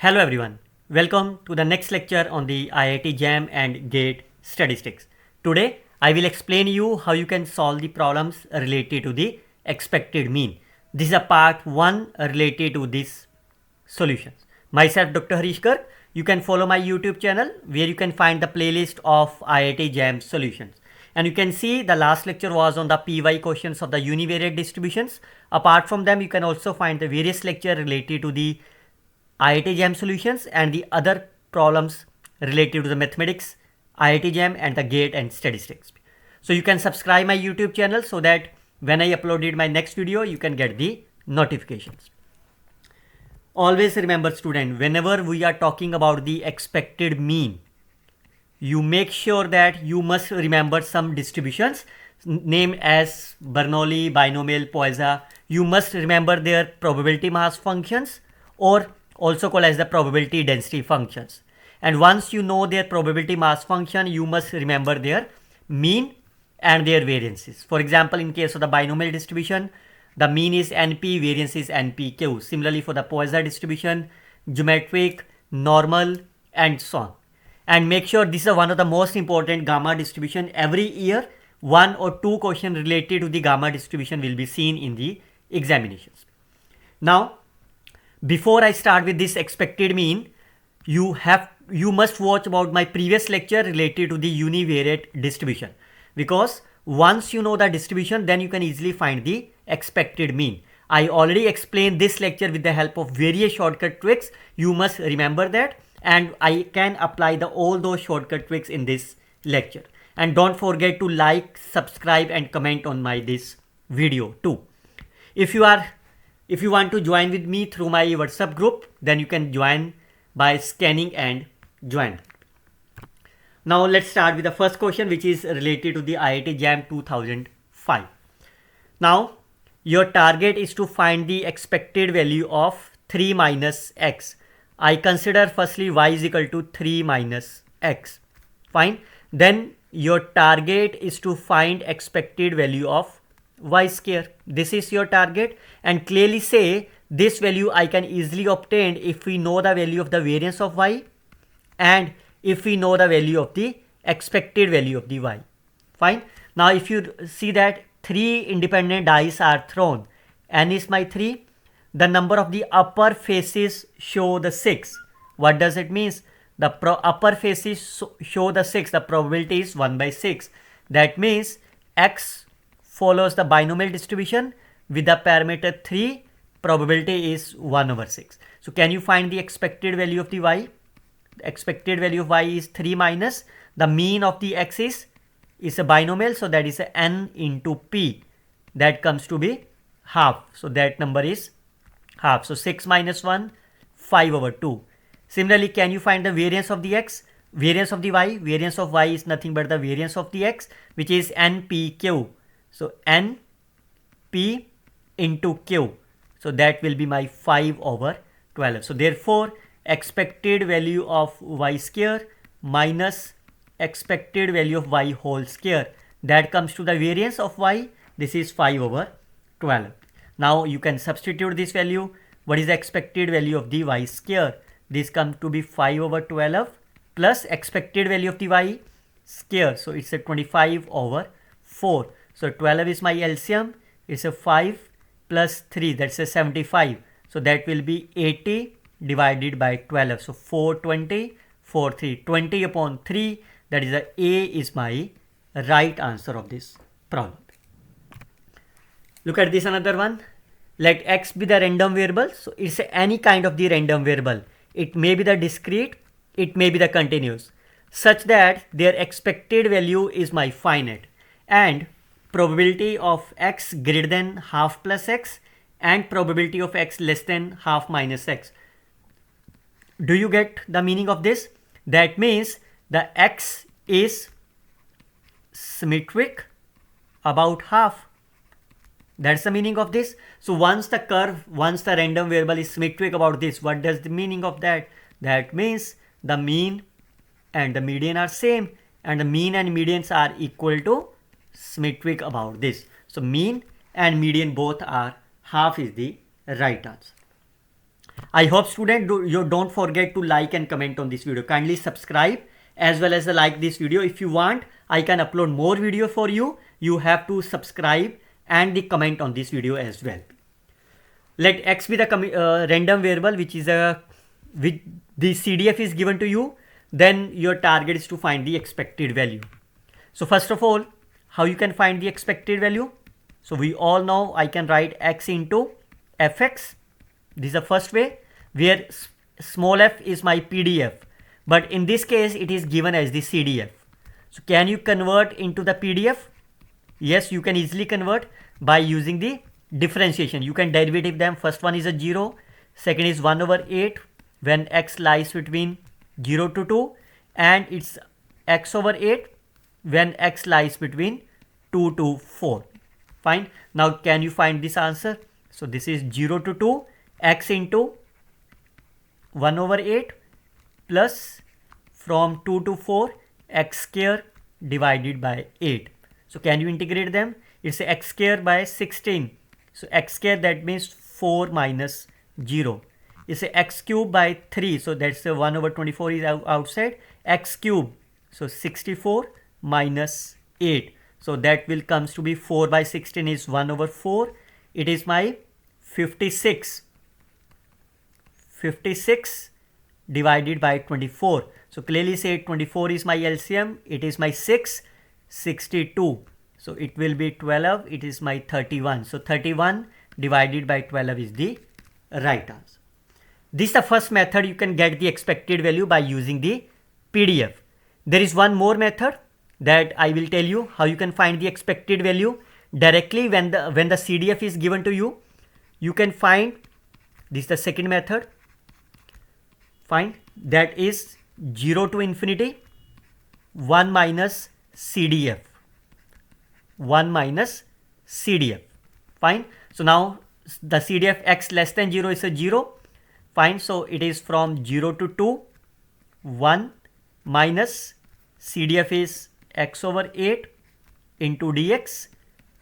Hello everyone, welcome to the next lecture on the IIT JAM and GATE statistics. Today I will explain you how you can solve the problems related to the expected mean. This is a part 1 related to these solutions. Myself Dr. Harish Garg. You can follow my YouTube channel where you can find the playlist of IIT JAM solutions. And you can see the last lecture was on the PY questions of the univariate distributions. Apart from them, you can also find the various lecture related to the IIT JAM solutions and the other problems related to the mathematics, IIT JAM and the GATE and statistics. So you can subscribe my YouTube channel so that when I uploaded my next video, you can get the notifications. Always remember student, whenever we are talking about the expected mean, you make sure that you must remember some distributions named as Bernoulli, binomial, Poisson. You must remember their probability mass functions or also called as the probability density functions. And once you know their probability mass function, you must remember their mean and their variances. For example, in case of the binomial distribution, the mean is NP, variance is NPQ. Similarly, for the Poisson distribution, geometric, normal, and so on. And make sure this is one of the most important gamma distribution. Every year, 1 or 2 questions related to the gamma distribution will be seen in the examinations. Now, before I start with this expected mean, you must watch about my previous lecture related to the univariate distribution, because once you know the distribution, then you can easily find the expected mean. I already explained this lecture with the help of various shortcut tricks. You must remember that, and I can apply all those shortcut tricks in this lecture. And don't forget to like, subscribe and comment on this video too. If you want to join with me through my WhatsApp group, then you can join by scanning and join. Now let's start with the first question, which is related to the IIT JAM 2005. Now your target is to find the expected value of 3 minus x. I consider firstly y is equal to 3 minus x. Fine. Then your target is to find expected value of y square. This is your target, and clearly say this value I can easily obtain if we know the value of the variance of y and if we know the value of the expected value of the y. Fine. Now if you see that 3 independent dice are thrown, n is my 3, the number of the upper faces show the 6. What does it mean? The upper faces show the 6, the probability is 1 by 6. That means x follows the binomial distribution with the parameter 3, probability is 1 over 6. So can you find the expected value of the y? The expected value of y is 3 minus the mean of the x is a binomial, so that is a n into p. That comes to be half. So that number is half. So 6 minus 1, 5 over 2. Similarly, can you find the variance of the x? Variance of the y? Variance of y is nothing but the variance of the x, which is npq. So np into q. So that will be my 5 over 12. So therefore, expected value of y square minus expected value of y whole square, that comes to the variance of y. This is 5 over 12. Now you can substitute this value. What is the expected value of the y square? This comes to be 5 over 12 plus expected value of the y square. So it's a 25 over 4. So 12 is my LCM. It's a 5 plus 3. That's a 75. So that will be 80 divided by 12. So 420, 3. 20 upon 3. That is A is my right answer of this problem. Look at this another one. Let x be the random variable. So it's any kind of the random variable. It may be the discrete, it may be the continuous, such that their expected value is my finite, and probability of x greater than half plus x and probability of x less than half minus x. Do you get the meaning of this? That means the x is symmetric about half. That's the meaning of this. So once the random variable is symmetric about this, what does the meaning of that? That means the mean and the median are same, and the mean and medians are equal to symmetric about this. So mean and median both are half is the right answer. I hope student you don't forget to like and comment on this video. Kindly subscribe as well as like this video. If you want, I can upload more video for you. You have to subscribe and the comment on this video as well. Let x be the random variable which the CDF is given to you. Then your target is to find the expected value. So first of all, how you can find the expected value? So we all know I can write x into fx. This is the first way, where small f is my PDF. But in this case, it is given as the CDF. So can you convert into the PDF? Yes, you can easily convert by using the differentiation. You can derivative them. First one is a 0. Second is 1 over 8 when x lies between 0 to 2. And it's x over 8 when x lies between 2 to 4. Fine. Now can you find this answer? So this is 0 to 2 x into 1 over 8 plus from 2 to 4 x square divided by 8. So can you integrate them? It's a x square by 16. So x square, that means 4 minus 0. It's a x cube by 3. So that's a 1 over 24 is outside. X cube. So 64 minus 8. So that will comes to be 4 by 16 is 1 over 4. It is my 56. 56 divided by 24. So clearly say 24 is my LCM. It is my 6. 62. So it will be 12. It is my 31. So 31 divided by 12 is the right answer. This is the first method you can get the expected value by using the PDF. There is one more method that I will tell you how you can find the expected value directly when the CDF is given to you. You can find this is the second method. Fine, that is 0 to infinity 1 minus CDF. 1 minus CDF. Fine. So now the CDF x less than 0 is a 0. Fine. So it is from 0 to 2 1 minus CDF is x over 8 into dx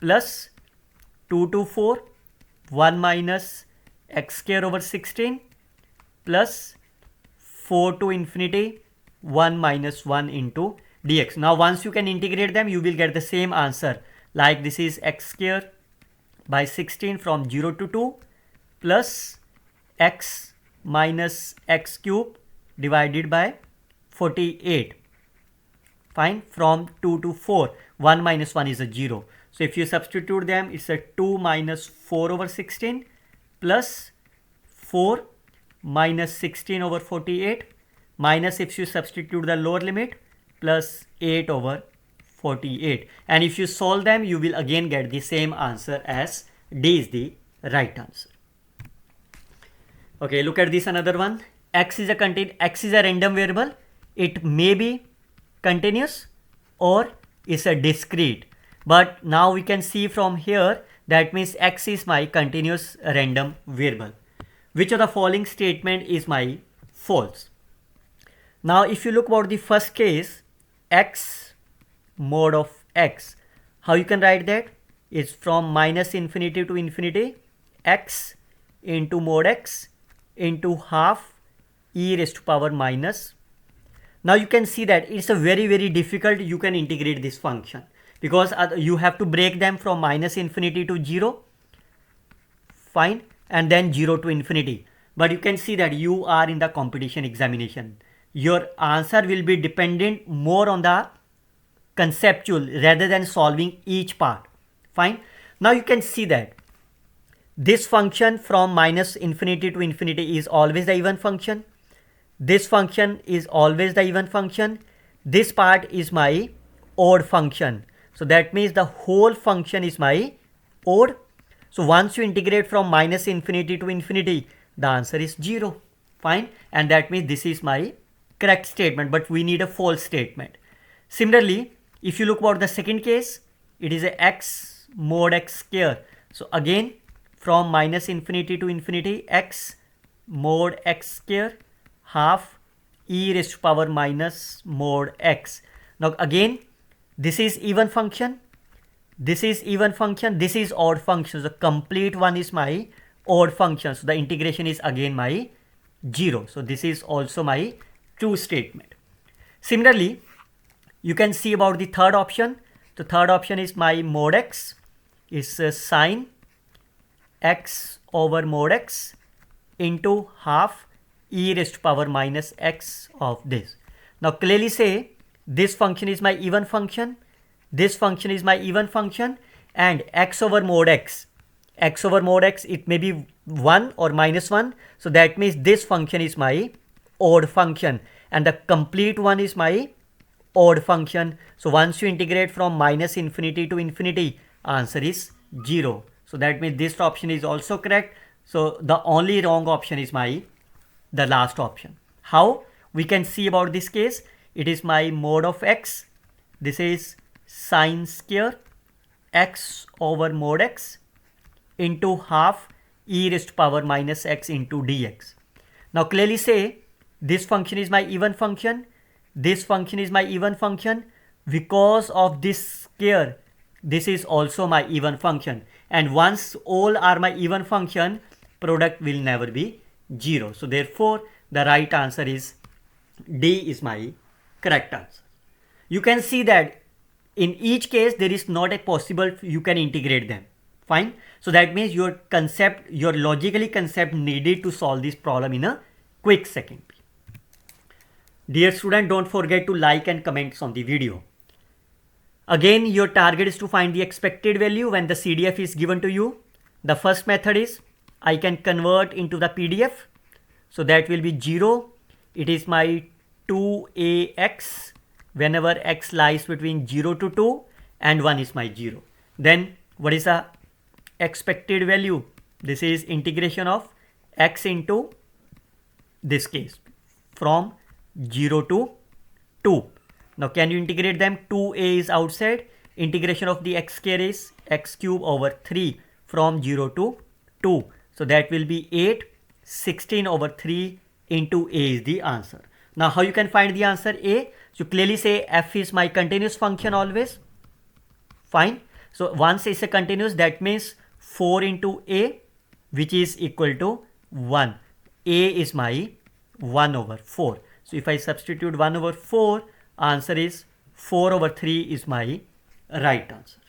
plus 2 to 4 1 minus x square over 16 plus 4 to infinity 1 minus 1 into dx. Now once you can integrate them, you will get the same answer, like this is x square by 16 from 0 to 2 plus x minus x cube divided by 48. Fine, from 2 to 4. 1 minus 1 is a 0. So if you substitute them, it's a 2 minus 4 over 16 plus 4 minus 16 over 48 minus, if you substitute the lower limit, plus 8 over 48. And if you solve them, you will again get the same answer as D is the right answer. Okay, look at this another one. X is a random variable. It may be continuous or is a discrete. But now we can see from here, that means x is my continuous random variable. Which of the following statement is my false? Now if you look about the first case, x mod of x, how you can write that? It's from minus infinity to infinity, x into mod x into half e raised to power minus. Now you can see that it's a very difficult. You can integrate this function because you have to break them from minus infinity to 0. Fine. And then 0 to infinity. But you can see that you are in the competition examination. Your answer will be dependent more on the conceptual rather than solving each part. Fine. Now you can see that this function from minus infinity to infinity is always the even function. This function is always the even function. This part is my odd function. So that means the whole function is my odd. So once you integrate from minus infinity to infinity, the answer is 0. Fine. And that means this is my correct statement, but we need a false statement. Similarly, if you look about the second case, it is a x mod x square. So again, from minus infinity to infinity, x mod x square half e raised to power minus mod x. Now again, this is even function. This is even function. This is odd function. The complete one is my odd function. So the integration is again my 0. So this is also my true statement. Similarly, you can see about the third option. The third option is my mod x is sine x over mod x into half e raised to power minus x of this. Now clearly say this function is my even function, this function is my even function, and x over mod x, it may be 1 or minus 1. So that means this function is my odd function and the complete one is my odd function. So once you integrate from minus infinity to infinity, answer is 0. So that means this option is also correct. So the only wrong option is the last option. How we can see about this case? It is my mod of x. This is sine square x over mod x into half e raised to power minus x into dx. Now clearly say this function is my even function, this function is my even function. Because of this square, this is also my even function, and once all are my even function, product will never be 0. So therefore the right answer is D is my correct answer. You can see that in each case there is not a possible you can integrate them. Fine. So that means your logically concept needed to solve this problem in a quick second. Dear student, don't forget to like and comment on the video. Again, your target is to find the expected value when the CDF is given to you. The first method is I can convert into the PDF. So that will be 0. It is my 2ax whenever x lies between 0 to 2 and 1 is my 0. Then what is the expected value? This is integration of x into this case from 0 to 2. Now can you integrate them? 2a is outside. Integration of the x square is x cube over 3 from 0 to 2. So that will be 8. 16 over 3 into a is the answer. Now how you can find the answer a? So clearly say f is my continuous function always. Fine. So once it's a continuous, that means 4 into a, which is equal to 1. A is my 1 over 4. So if I substitute 1 over 4, answer is 4 over 3 is my right answer.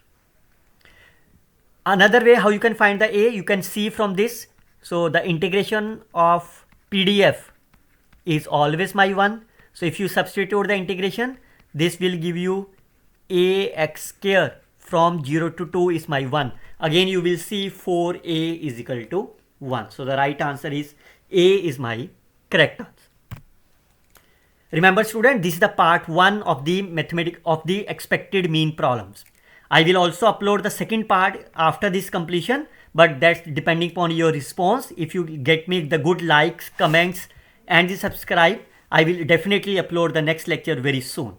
Another way how you can find the a, you can see from this. So the integration of PDF is always my 1. So if you substitute the integration, this will give you ax square from 0 to 2 is my 1. Again you will see 4a is equal to 1. So the right answer is a is my correct answer. Remember student, this is the part 1 of the expected mean problems. I will also upload the second part after this completion, but that's depending upon your response. If you get me the good likes, comments and the subscribe, I will definitely upload the next lecture very soon.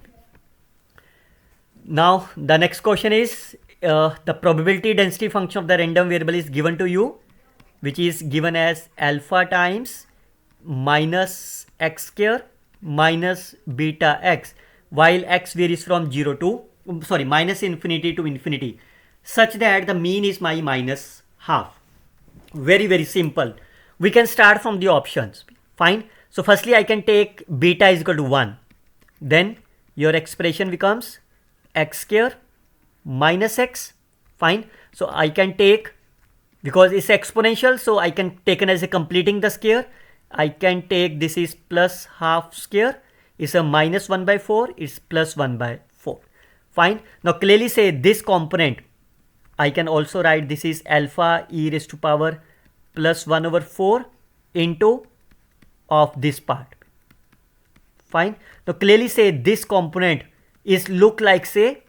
Now the next question is the probability density function of the random variable is given to you, which is given as alpha times minus x square minus beta x, while x varies from minus infinity to infinity, such that the mean is my minus half. Very simple. We can start from the options. Fine. So firstly I can take beta is equal to 1. Then your expression becomes x square minus x. Fine. So I can take, because it's exponential, so I can take it as a completing the square. I can take this is plus half square, is a minus 1 by 4, is plus 1 by 4. Fine. Now clearly say this component, I can also write this is alpha e raised to power plus 1 over 4 into of this part. Fine. Now clearly say this component is look like say,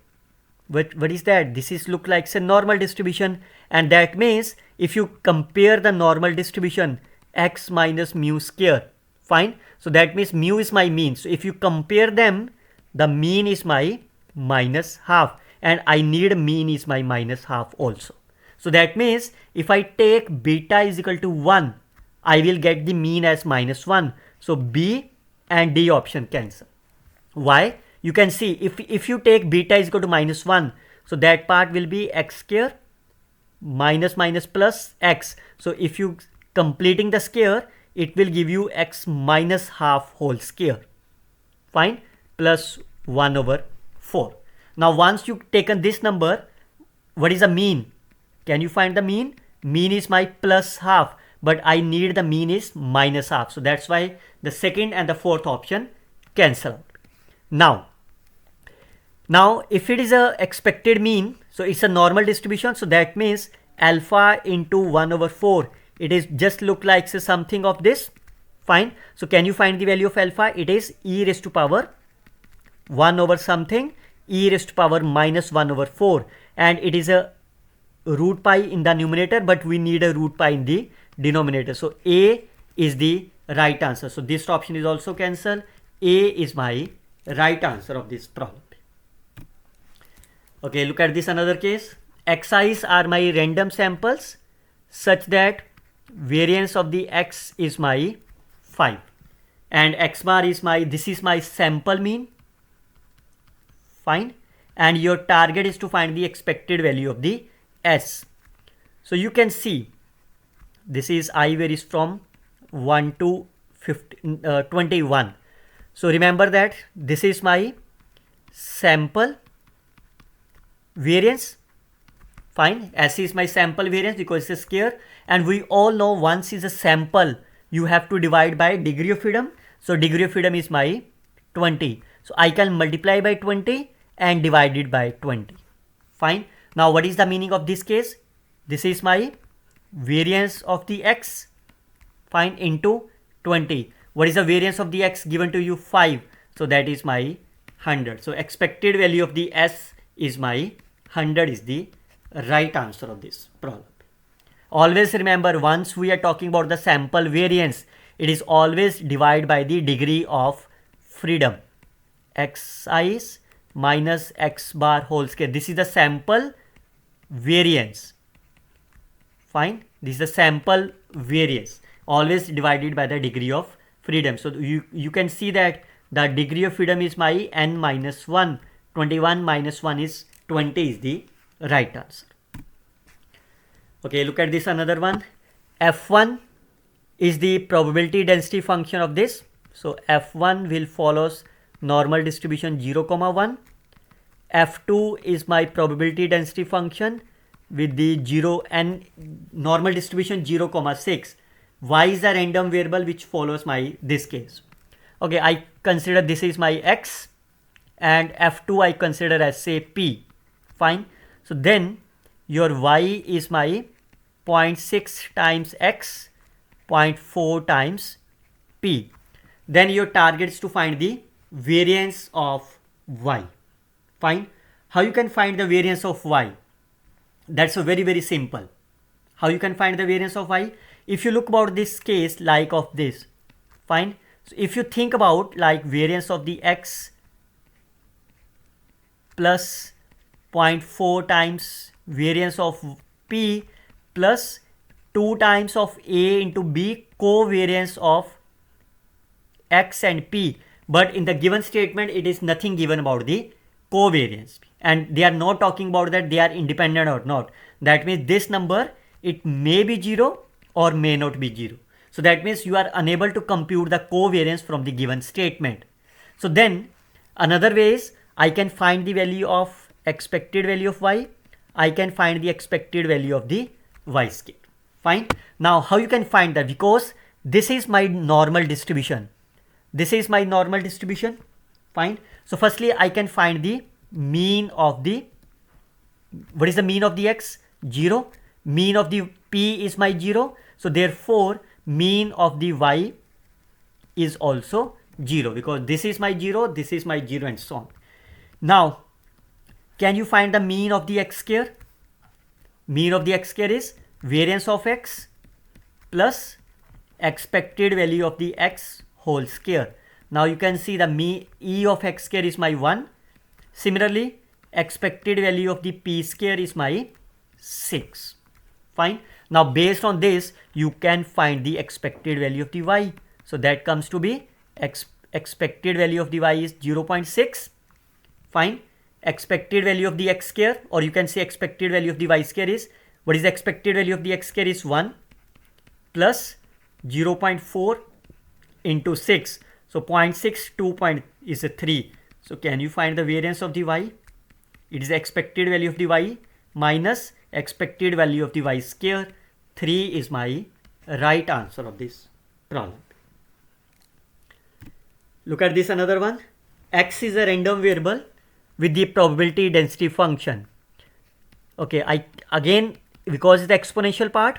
what is that? This is look like say normal distribution, and that means if you compare the normal distribution x minus mu square. Fine. So that means mu is my mean. So if you compare them, the mean is my minus half, and I need mean is my minus half also. So that means if I take beta is equal to 1, I will get the mean as minus 1. So B and D option cancel. Why? You can see if you take beta is equal to minus 1, so that part will be x square minus minus plus x. So if you completing the square, it will give you x minus half whole square. Fine, plus 1 over 4. Now once you taken this number, what is the mean? Can you find the mean? Mean is my plus half, but I need the mean is minus half. So that's why the second and the fourth option cancel out. Now if it is a expected mean, so it's a normal distribution, so that means alpha into 1 over 4, it is just look like something of this. Fine. So can you find the value of alpha? It is e raised to power 1 over something, e raised to power minus 1 over 4, and it is a root pi in the numerator, but we need a root pi in the denominator. So A is the right answer. So this option is also cancelled. A is my right answer of this problem. Okay, look at this another case. Xi's are my random samples such that variance of the x is my 5, and x bar is this is my sample mean. Fine. And your target is to find the expected value of the s. So you can see this is I varies from 1 to 21. So remember that this is my sample variance. Fine, s is my sample variance because it's a square, and we all know once is a sample you have to divide by degree of freedom. So degree of freedom is my 20. So I can multiply by 20 and divide it by 20. Fine. Now what is the meaning of this case? This is my variance of the x, fine, into 20. What is the variance of the x given to you? 5. So that is my 100. So expected value of the s is my 100 is the right answer of this problem. Always remember, once we are talking about the sample variance, it is always divided by the degree of freedom. Xi minus x bar whole square. This is the sample variance. Fine. This is the sample variance. Always divided by the degree of freedom. So you can see that the degree of freedom is my n minus 1. 21 minus 1 is 20 is the right answer. Okay, look at this another one. F1 is the probability density function of this. So F1 will follows normal distribution 0, 1. F2 is my probability density function with the 0 and normal distribution 0, 6. Y is a random variable which follows my this case. Okay, I consider this is my x, and F2 I consider as say P. Fine. So then your y is my 0.6 times x, 0.4 times P. Then your target is to find the variance of y. Fine. How you can find the variance of y? That's a very simple. How you can find the variance of y? If you look about this case like of this, fine. So if you think about like variance of the x plus 0.4 times variance of p plus 2 times of a into b covariance of x and p, but in the given statement it is nothing given about the covariance, and they are not talking about that they are independent or not. That means this number, it may be 0 or may not be 0. So that means you are unable to compute the covariance from the given statement. So then another way is I can find the value of expected value of y. I can find the expected value of the y scale. Fine. Now how you can find that? Because this is my normal distribution. This is my normal distribution. Fine. So firstly I can find the mean of the, what is the mean of the x? 0. Mean of the p is my 0. So therefore mean of the y is also 0, because this is my 0, this is my 0, and so on. Now can you find the mean of the x square? Mean of the x square is variance of x plus expected value of the x whole square. Now you can see the mean e of x square is my 1. Similarly, expected value of the p square is my 6. Fine. Now based on this you can find the expected value of the y. So that comes to be expected value of the y is 0.6. Fine. Expected value of the x square, or you can say expected value of the y square is What is the expected value of the x square is 1 plus 0.4 into 6. So 0.6, 2 point is a 3. So can you find the variance of the y? It is the expected value of the y minus expected value of the y square. 3 is my right answer of this problem. Look at this another one. X is a random variable with the probability density function. Okay, again, because it's the exponential part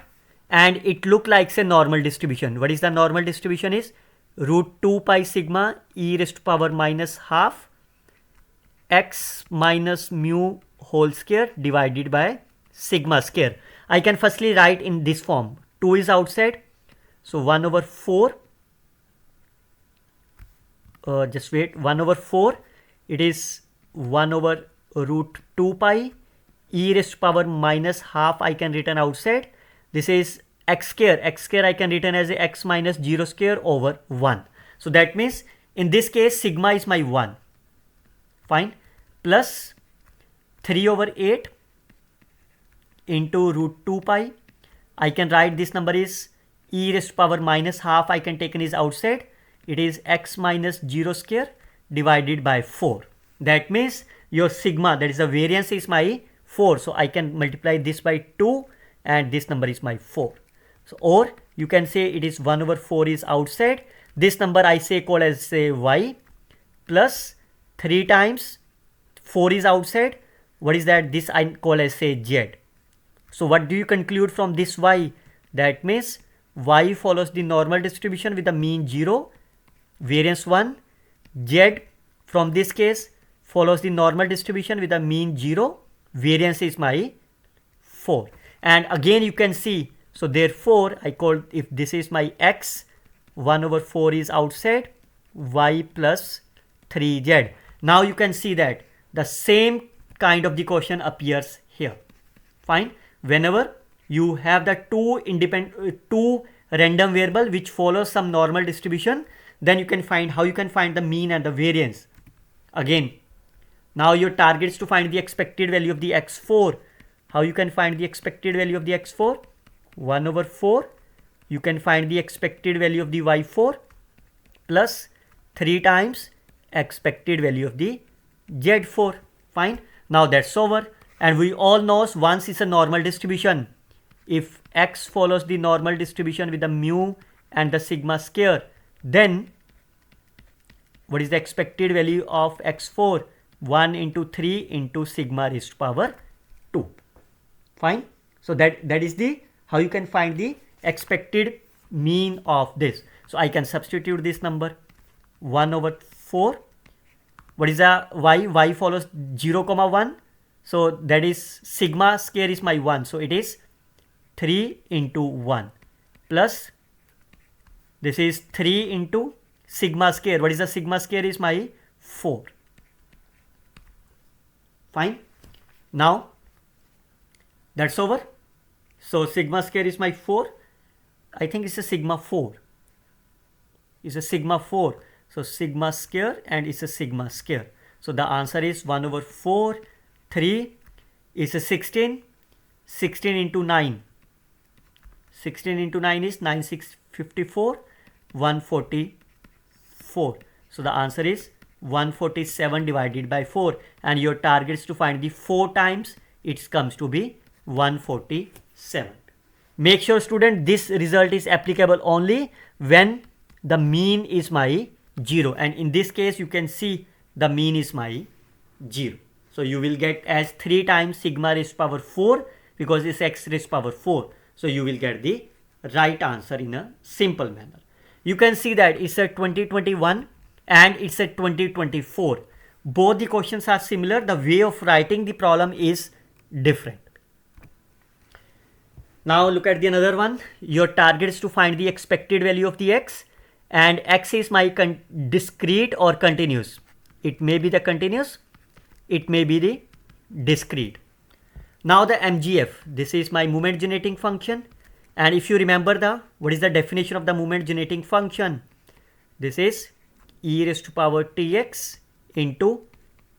and it look like a normal distribution. What is the normal distribution is root 2 pi sigma e raised to power minus half x minus mu whole square divided by sigma square. I can firstly write in this form. 2 is outside, so 1 over 4. Just wait, 1 over 4, it is 1 over root 2 pi e raised to power minus half I can written outside. This is x square I can written as a x minus 0 square over 1. So that means in this case sigma is my 1. Fine. Plus 3 over 8 into root 2 pi. I can write this number is e raised to power minus half I can take is outside. It is x minus 0 square divided by 4. That means your sigma, that is the variance, is my 4. So I can multiply this by 2 and this number is my 4. So, or you can say it is 1 over 4 is outside. This number I say call as say y plus 3 times 4 is outside. What is that? This I call as say z. So what do you conclude from this y? That means y follows the normal distribution with the mean 0, variance 1. Z from this case follows the normal distribution with the mean 0, variance is my 4. And again you can see, so therefore I call, if this is my x, 1 over 4 is outside, y plus 3z. Now you can see that the same kind of the question appears here. Fine. Whenever you have the two random variable which follows some normal distribution, then you can find how you can find the mean and the variance. Again, now your target is to find the expected value of the x4. How you can find the expected value of the x4? 1 over 4. You can find the expected value of the y4 plus 3 times expected value of the z4. Fine. Now that's over. And we all know once it's a normal distribution, if x follows the normal distribution with the mu and the sigma square, then what is the expected value of x4? 1 into 3 into sigma raised to power 2. Fine. So that is the how you can find the expected mean of this. So I can substitute this number 1 over 4. What is the y? Y follows 0, 1. So that is sigma square is my 1. So it is 3 into 1 plus this is 3 into sigma square. What is the sigma square is my 4. Fine. Now that's over. So sigma square is my 4. I think it's a sigma 4. It's a sigma 4. So sigma square and it's a sigma square. So the answer is 1 over 4. 3 is a 16. 16 into 9. 16 into 9 is 9, 6, 54. 144. So the answer is 147 divided by 4. And your target is to find the 4 times. It comes to be 147. Make sure student this result is applicable only when the mean is my 0. And in this case you can see the mean is my 0. So you will get as 3 times sigma raised to power 4 because it's x raised to power 4. So you will get the right answer in a simple manner. You can see that it's a 2021 and it's a 2024. Both the questions are similar. The way of writing the problem is different. Now look at the another one. Your target is to find the expected value of the x, and x is my discrete or continuous. It may be the continuous, it may be the discrete. Now the MGF, this is my moment generating function. And if you remember what is the definition of the moment generating function? This is e raised to power tx into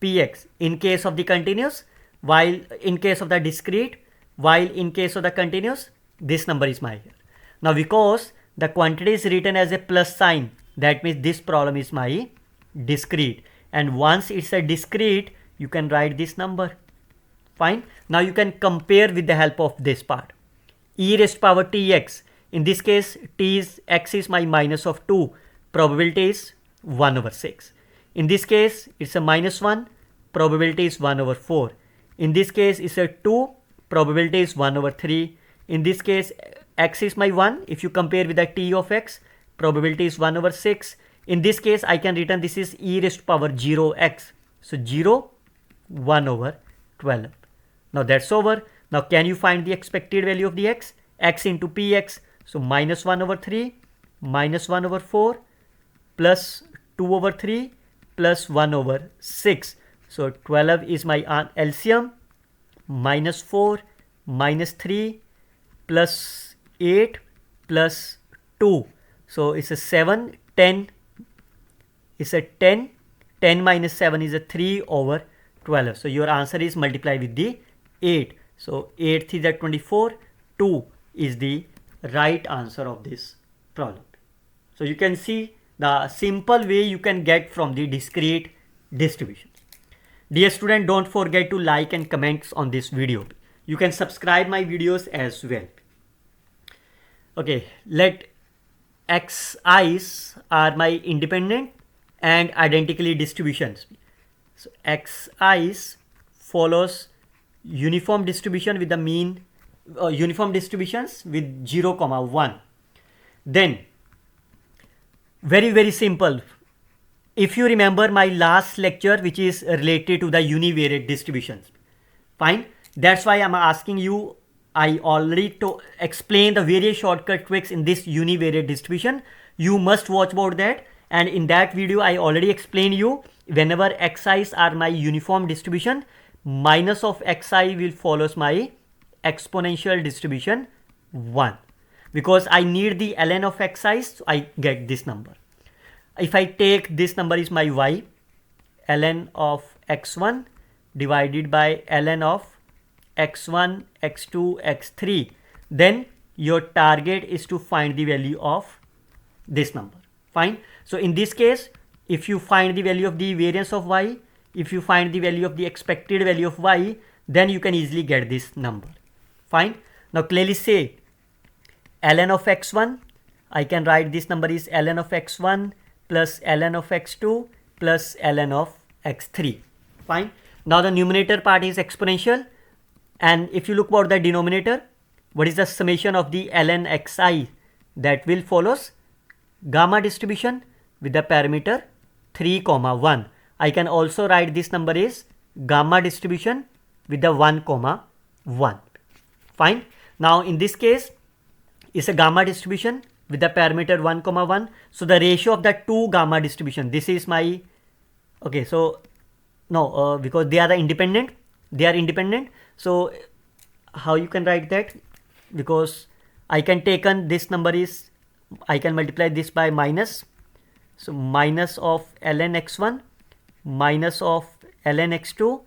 px in case of the continuous, while in case of the discrete, while in case of the continuous, this number is my here. Now because the quantity is written as a plus sign, that means this problem is my discrete, and once it's a discrete, you can write this number. Fine. Now you can compare with the help of this part. E raised to power tx. In this case, x is my minus of 2. Probability is 1 over 6. In this case, it's a minus 1. Probability is 1 over 4. In this case, it's a 2. Probability is 1 over 3. In this case, x is my 1. If you compare with the t of x, probability is 1 over 6. In this case, I can written this is e raised to power 0x. So 0, 1 over 12. Now that's over. Now can you find the expected value of the x? X into px. So minus 1 over 3, minus 1 over 4, plus 2 over 3, plus 1 over 6. So 12 is my LCM. Minus 4, minus 3, plus 8, plus 2. So it's a 7, 10. It's a 10. 10 minus 7 is a 3 over 12. So your answer is multiply with the 8. So 8 is a 24. 2 is the right answer of this problem. So you can see the simple way you can get from the discrete distribution. Dear student, don't forget to like and comment on this video. You can subscribe my videos as well. Okay, let xi's are my independent and identically distributions. So xi's follows uniform distribution with the mean uniform distributions with 0, 1. Then very simple. If you remember my last lecture, which is related to the univariate distributions, fine. That's why I'm asking you. I already explained the various shortcut tricks in this univariate distribution. You must watch about that. And in that video, I already explained you whenever xi's are my uniform distribution, minus of xi will follows my exponential distribution 1, because I need the ln of xi, so I get this number. If I take this number is my y, ln of x1 divided by ln of x1, x2, x3, then your target is to find the value of this number. Fine. So in this case, if you find the value of the variance of y, if you find the value of the expected value of y, then you can easily get this number. Fine. Now clearly say ln of x1, I can write this number is ln of x1 plus ln of x2 plus ln of x3. Fine. Now the numerator part is exponential, and if you look about the denominator, what is the summation of the ln xi? That will follows gamma distribution with the parameter 3, 1. I can also write this number is gamma distribution with the 1, 1. Fine. Now in this case, it's a gamma distribution with the parameter 1, 1. So the ratio of the two gamma distribution, this is my, okay, so no, because they are independent, so how you can write that? Because I can take on this number is, I can multiply this by minus, so minus of ln x1 minus of ln x2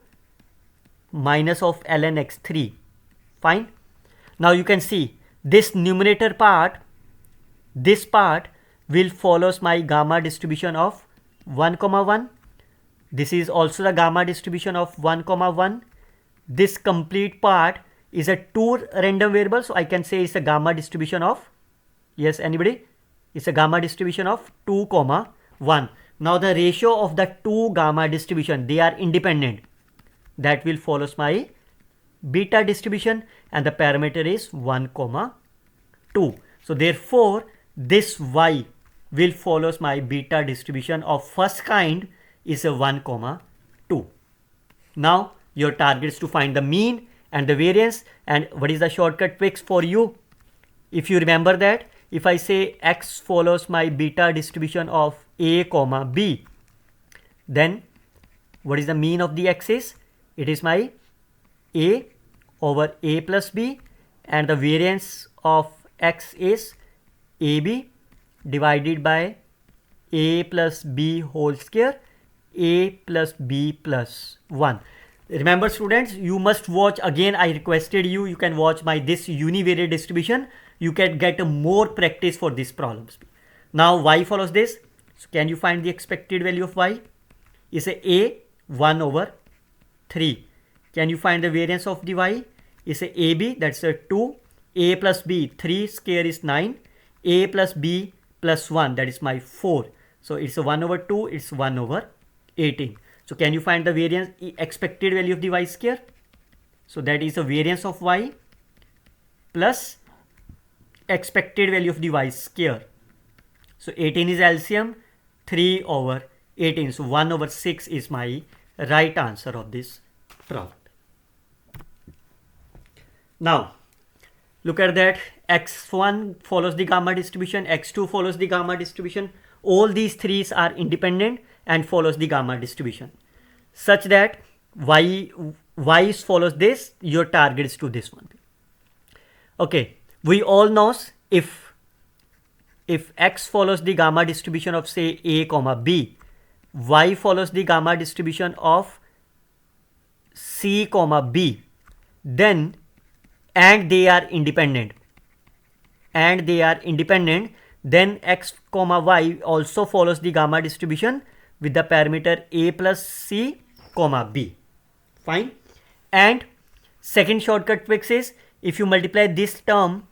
minus of ln x3. Fine. Now you can see this numerator part, this part will follows my gamma distribution of 1, 1. This is also the gamma distribution of 1, 1. This complete part is a 2 random variable, so I can say it's a gamma distribution of, yes, anybody? It's a gamma distribution of 2, 1. Now the ratio of the two gamma distribution, they are independent. That will follows my beta distribution, and the parameter is 1, 2. So therefore, this y will follows my beta distribution of first kind is a 1, 2. Now your target is to find the mean and the variance. And what is the shortcut tricks for you? If you remember that, if I say x follows my beta distribution of a, b, then what is the mean of the x is? It is my a over a plus b, and the variance of x is ab divided by a plus b whole square, a plus b plus 1. Remember students, you must watch again. I requested you, you can watch my this univariate distribution. You can get more practice for these problems. Now y follows this. So can you find the expected value of y? Is a 1 over 3. Can you find the variance of the y? Is a ab, that's a 2. A plus b, 3 square is 9. A plus b plus 1, that is my 4. So it's a 1 over 2, it's 1 over 18. So can you find the variance expected value of the y square? So that is a variance of y plus expected value of the y square. So 18 is LCM, 3 over 18. So 1 over 6 is my right answer of this problem. Now look at that. X1 follows the gamma distribution, X2 follows the gamma distribution. All these threes are independent and follows the gamma distribution, such that y follows this, your target is to this one. Okay, we all know if x follows the gamma distribution of say a comma b, y follows the gamma distribution of c comma b, then and they are independent, then x comma y also follows the gamma distribution with the parameter a plus c comma b. Fine. And second shortcut fix is, if you multiply this term,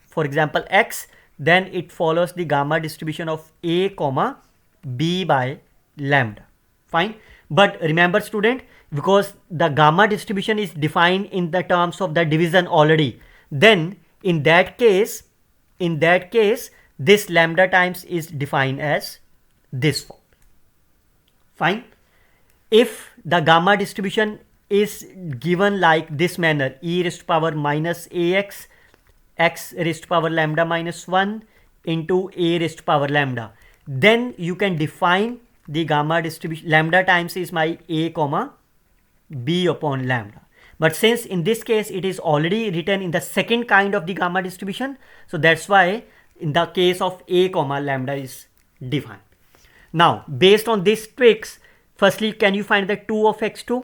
for example x, then it follows the gamma distribution of a comma b by lambda. Fine. But remember student, because the gamma distribution is defined in the terms of the division already, then in that case this lambda times is defined as this form. Fine. If the gamma distribution is given like this manner, e raised to power minus ax, x raised to power lambda minus 1 into a raised to power lambda, then you can define the gamma distribution, lambda times is my a comma b upon lambda. But since in this case it is already written in the second kind of the gamma distribution, so that's why in the case of a comma lambda is defined. Now based on these tricks, firstly can you find the 2 of x2?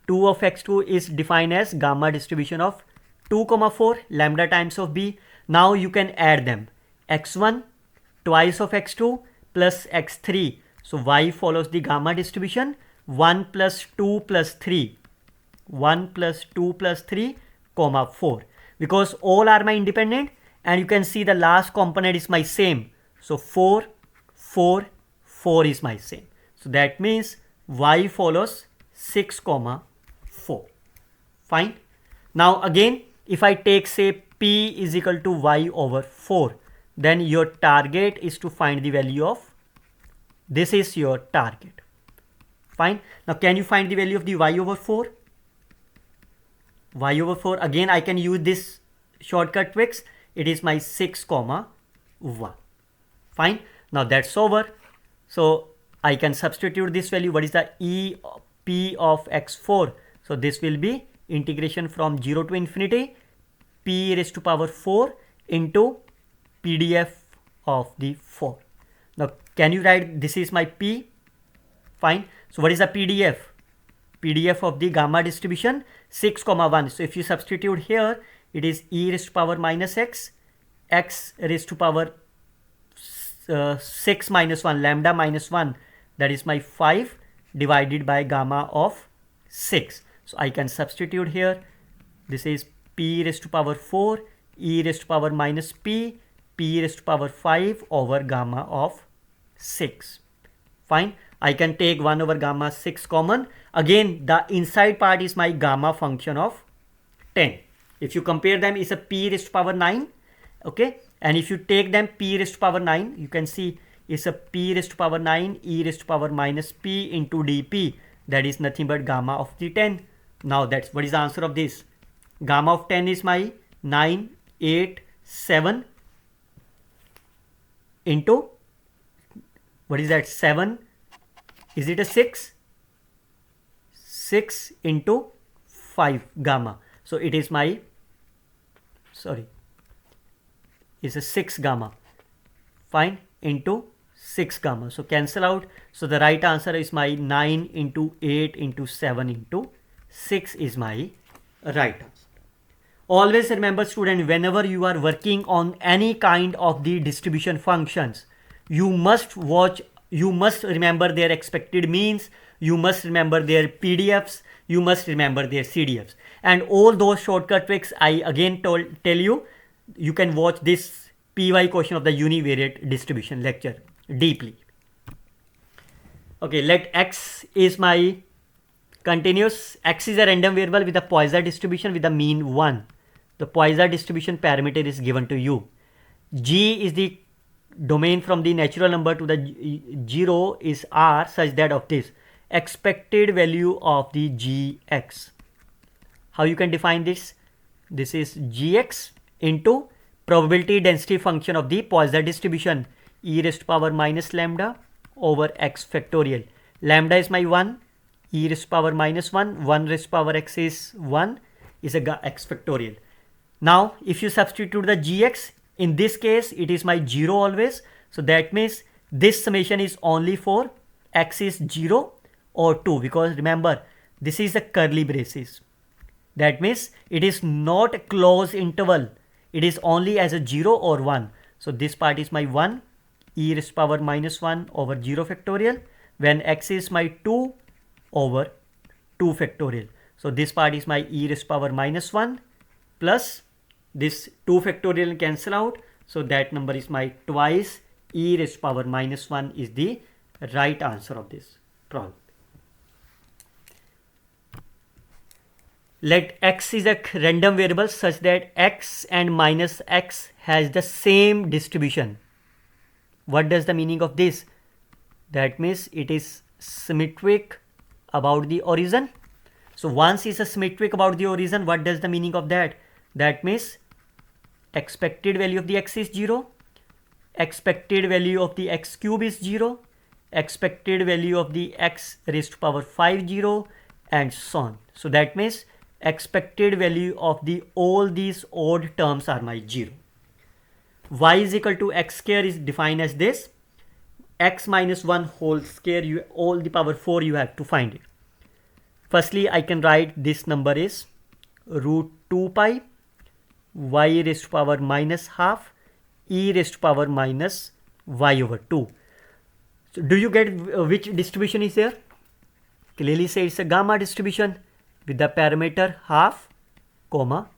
2 of x2 is defined as gamma distribution of 2 comma 4 lambda times of b. Now you can add them, x1 twice of x2 plus x3. So y follows the gamma distribution 1 plus 2 plus 3, 1 plus 2 plus 3 comma 4, because all are my independent and you can see the last component is my same. So 4 4 4 is my same. So that means y follows 6 comma 4. Fine. Now again, if I take say p is equal to y over 4, then your target is to find the value of, this is your target. Fine. Now can you find the value of the y over 4? Y over 4, again I can use this shortcut tricks. It is my 6 comma 1. Fine. Now that's over. So I can substitute this value. What is the p of x4? So this will be integration from 0 to infinity p raised to power 4 into PDF of the 4. Now can you write this is my p? Fine. So what is the PDF? PDF of the gamma distribution 6 comma 1. So if you substitute here, it is e raised to power minus x, x raised to power 6 minus 1 lambda minus 1, that is my 5 divided by gamma of 6. So I can substitute here, this is p raised to power 4 e raised to power minus p raised to power 5 over gamma of 6. Fine. I can take 1 over gamma 6 common. Again the inside part is my gamma function of 10. If you compare them, is a p raised to power 9. Okay, and if you take them p raised to power 9, you can see is a p raised to power 9 e raised to power minus p into dp, that is nothing but gamma of the 10. Now that's what is the answer of this. Gamma of 10 is my 9 8 7 into, what is that, 7, is it a 6? 6 into 5 gamma. So it is my, sorry, is a 6 gamma. Fine. Into 6 gamma. So cancel out. So the right answer is my 9 into 8 into 7 into 6 is my right answer. Always remember student, whenever you are working on any kind of the distribution functions, you must remember their expected means, you must remember their PDFs, you must remember their CDFs. And all those shortcut tricks I again tell you, you can watch this PY question of the univariate distribution lecture deeply. Okay, let X is my continuous. X is a random variable with a Poisson distribution with the mean 1. The Poisson distribution parameter is given to you. G is the domain from the natural number to the 0 is R such that of this expected value of the Gx. How you can define this? This is Gx into probability density function of the Poisson distribution e raised to power minus lambda over x factorial. Lambda is my 1, e raised to power minus 1, 1 raised to power x is 1 is a x factorial. Now if you substitute the Gx, in this case it is my 0 always. So that means this summation is only for x is 0 or 2, because remember this is a curly braces. That means it is not a closed interval. It is only as a 0 or 1. So this part is my 1 e raised to power minus 1 over 0 factorial, when x is my 2 over 2 factorial. So this part is my e raised to power minus 1 plus this 2 factorial cancel out. So that number is my twice e raised to power minus 1 is the right answer of this problem. Let x is a random variable such that x and minus x has the same distribution. What does the meaning of this? That means it is symmetric about the origin. So once is a symmetric about the origin, what does the meaning of that? That means expected value of the x is 0, expected value of the x cube is 0, expected value of the x raised to power 5 0, and so on. So that means expected value of the all these odd terms are my 0. Y is equal to x square is defined as this. X minus 1 whole square, you all the power 4 you have to find it. Firstly, I can write this number is root 2 pi y raised to power minus half e raised to power minus y over 2. So do you get which distribution is here? Clearly say it's a gamma distribution with the parameter half comma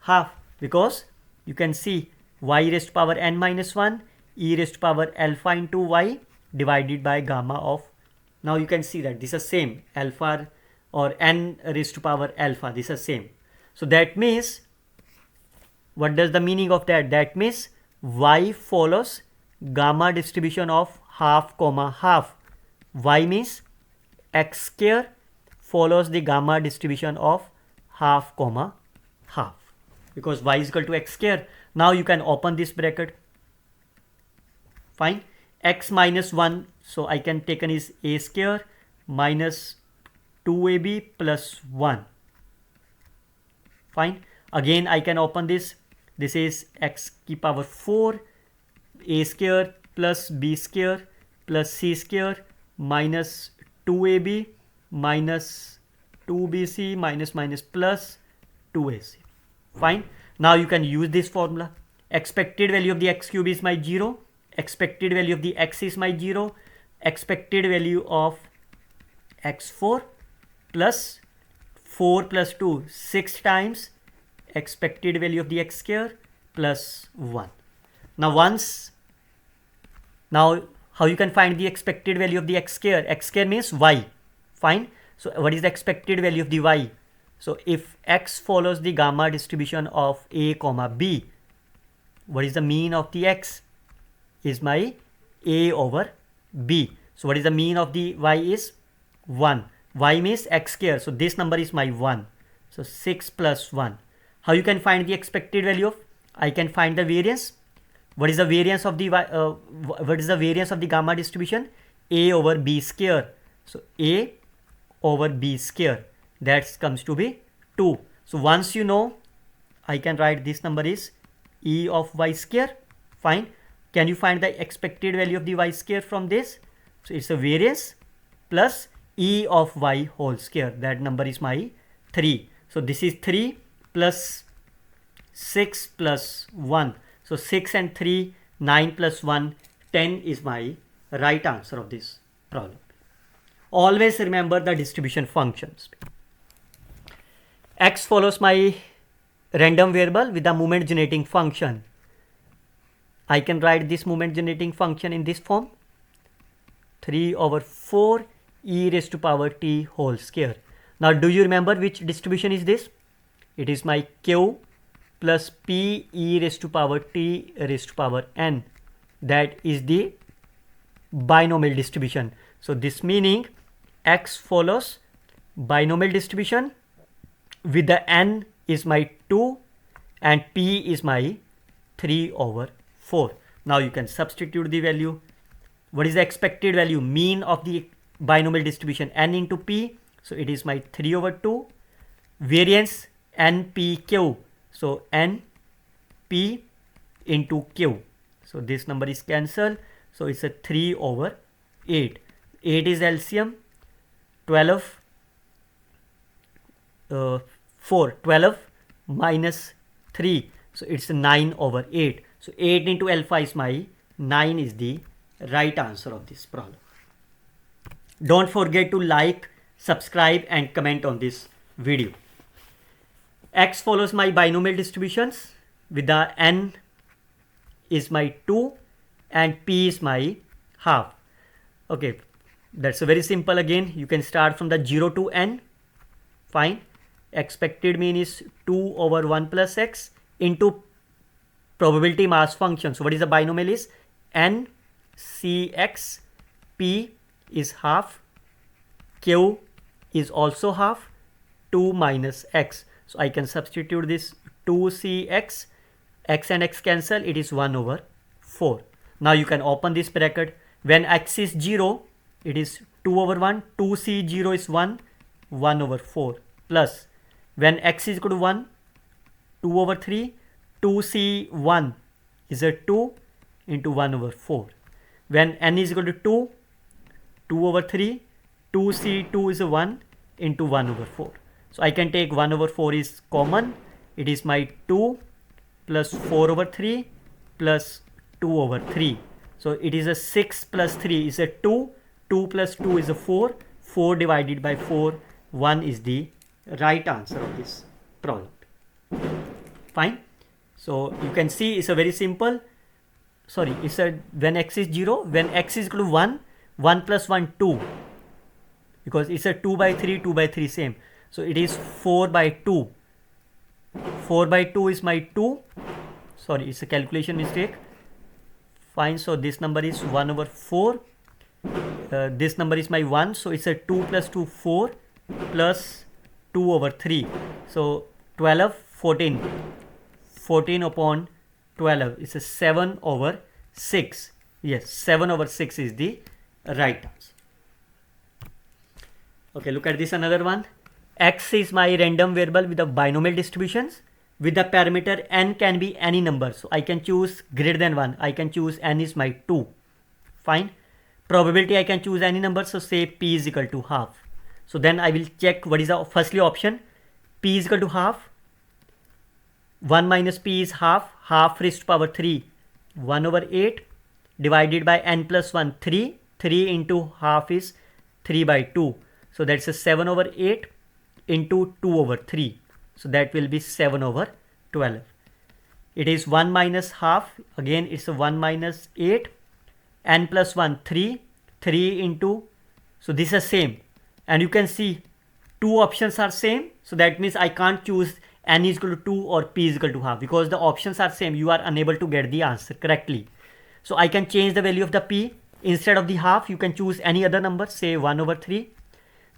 half, because you can see y raised to power n minus 1 e raised to power alpha into y divided by gamma of, now you can see that this is same alpha or n raised to power alpha, this is same. So that means what does the meaning of that? That means y follows gamma distribution of half comma half. Y means x square follows the gamma distribution of half comma half, because y is equal to x square. Now you can open this bracket. Fine. X minus 1, so I can take is a square minus 2ab plus 1. Fine. Again I can open this. This is x की power 4 a square plus b square plus c square minus 2ab minus 2bc minus minus plus 2ac. Fine. Now you can use this formula. Expected value of the x cube is my 0. Expected value of the x is my 0. Expected value of x4 plus 4 plus 2 6 times expected value of the x square plus 1. Now how you can find the expected value of the x square? X square means y. Fine. So what is the expected value of the y? So if x follows the gamma distribution of a comma b, what is the mean of the x? Is my a over b. So what is the mean of the y is 1. Y means x square. So this number is my 1. So 6 plus 1. How you can find the expected value of? I can find the variance. What is the variance of the what is the variance of the gamma distribution? A over b square. So a over b square, that comes to be 2. So once you know, I can write this number is e of y square. Fine. can you find the expected value of the y square from this? So it's a variance plus e of y whole square. That number is my 3. So this is 3 plus 6 plus 1. So 6 and 3, 9 plus 1, 10 is my right answer of this problem. Always remember the distribution functions. X follows my random variable with the moment generating function. I can write this moment generating function in this form: 3 over 4 e raised to power t whole square. Now do you remember which distribution is this? It is my q plus p e raised to power t raised to power n. That is the binomial distribution. So this meaning x follows binomial distribution with the n is my 2 and p is my 3 over 4. Now you can substitute the value. What is the expected value? Mean of the binomial distribution, n into p. So it is my 3 over 2. Variance npq. So np into q. So this number is cancelled. So it's a 3 over 8. 8 is LCM. 12 12 minus 3. So it's 9 over 8. So 8 into alpha is my 9 is the right answer of this problem. Don't forget to like, subscribe and comment on this video. X follows my binomial distributions with the n is my 2 and p is my half. Okay, that's a very simple. Again, you can start from the 0 to n. Fine. Expected mean is 2 over 1 plus x into probability mass function. So what is the binomial is n cx, p is half, q is also half, 2 minus x. So I can substitute this 2cx, x and x cancel, it is 1 over 4. Now you can open this bracket. When x is 0, it is 2 over 1, 2c0 is 1, 1 over 4 plus when x is equal to 1, 2 over 3, 2c1 is a 2 into 1 over 4. When n is equal to 2, 2 over 3, 2c2 is a 1 into 1 over 4. So I can take 1 over 4 is common. It is my 2 plus 4 over 3 plus 2 over 3. So it is a 6 plus 3 is a 2. 2 plus 2 is a 4. 4 divided by 4. 1 is the right answer of this problem. Fine. So you can see it's a very simple. Sorry, it's a when x is 0, when x is equal to 1, 1 plus 1, 2. Because it's a 2 by 3, 2 by 3 same. So it is 4 by 2. 4 by 2 is my 2. Sorry, it's a calculation mistake. Fine. So this number is 1 over 4. This number is my 1. So it's a 2 plus 2, 4 plus 2 over 3. So 12, 14. 14 upon 12 is a 7 over 6. Yes, 7 over 6 is the right answer. Okay, look at this another one. X is my random variable with the binomial distributions. With the parameter n can be any number. So I can choose greater than 1. I can choose n is my 2. Fine. Probability I can choose any number. So say p is equal to half. So then I will check what is the firstly option. P is equal to half. 1 minus p is half. Half raised to power 3. 1 over 8 divided by n plus 1, 3. 3 into half is 3 by 2. So that's a 7 over 8 into 2 over 3. So that will be 7 over 12. It is 1 minus half. Again, it's a 1 minus 8. N plus 1, 3. 3 into. So this is same. And you can see two options are same. So that means I can't choose n is equal to 2 or p is equal to half. Because the options are same. You are unable to get the answer correctly. So I can change the value of the p. Instead of the half, you can choose any other number. Say 1 over 3.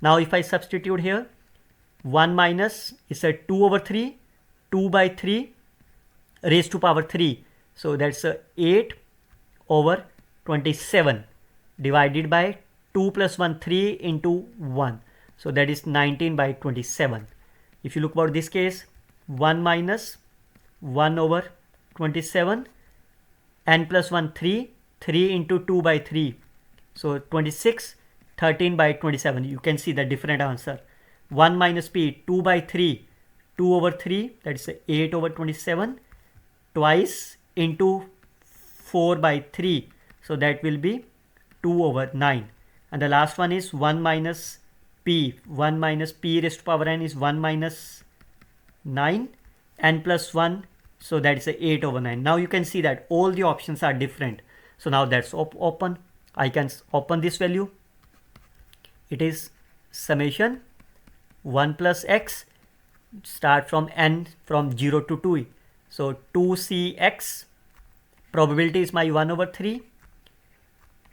Now if I substitute here. 1 minus is a 2 over 3, 2 by 3 raised to power 3. So that's a 8 over 27 divided by 2 plus 1, 3 into 1. So that is 19 by 27. If you look about this case, 1 minus 1 over 27 n plus 1 3, 3 into 2 by 3, so 26, 13 by 27. You can see the different answer. 1 minus p, 2 by 3, 2 over 3, that is 8 over 27, twice into 4 by 3, so that will be 2 over 9. And the last one is 1 minus p, 1 minus p raised to power n is 1 minus 9, n plus 1, so that is 8 over 9. Now you can see that all the options are different. So now that's open. I can open this value. It is summation 1 plus x, start from n from 0 to 2. So 2cx, probability is my 1 over 3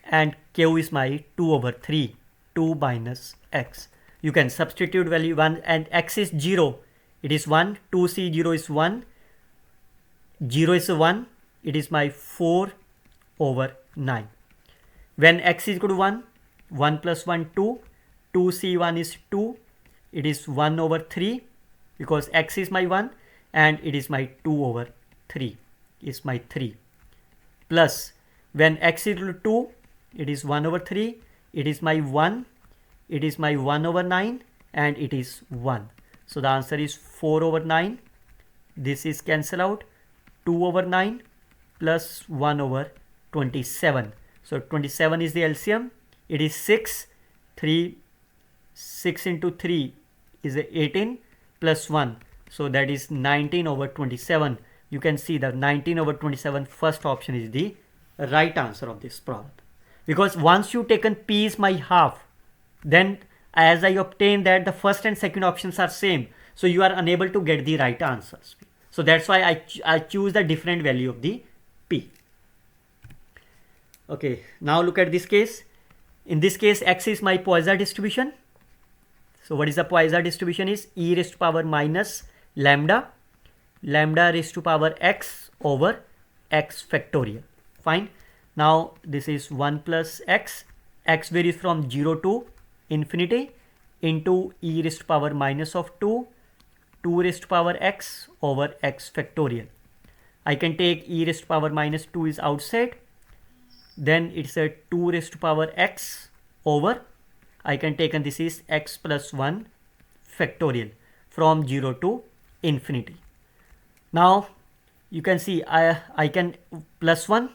and q is my 2 over 3, 2 minus x. You can substitute value 1 and x is 0. It is 1, 2c0 is 1, 0 is 1, it is my 4 over 9. When x is equal to 1, 1 plus 1, 2, 2c1 is 2, it is 1 over 3 because x is my 1 and it is my 2 over 3 is my 3. Plus when x is equal to 2, it is 1 over 3, it is my 1, it is my 1 over 9 and it is 1. So the answer is 4 over 9. This is cancel out. 2 over 9 plus 1 over 27. So 27 is the LCM. It is 6. 6 into 3 is 18 plus 1. So that is 19 over 27. You can see that 19 over 27, first option is the right answer of this problem. Because once you taken p is my half, then as I obtain that the first and second options are same. So you are unable to get the right answers. So that's why I choose the different value of the p. Okay, now look at this case. In this case, x is my Poisson distribution. So what is the Poisson distribution is e raised to power minus lambda, lambda raised to power x over x factorial. Fine. Now this is 1 plus x, x varies from 0 to infinity into e raised to power minus of 2, 2 raised to power x over x factorial. I can take e raised to power minus 2 is outside, then it's a 2 raised to power x over, I can take, and this is x plus 1 factorial from 0 to infinity. Now you can see I can plus 1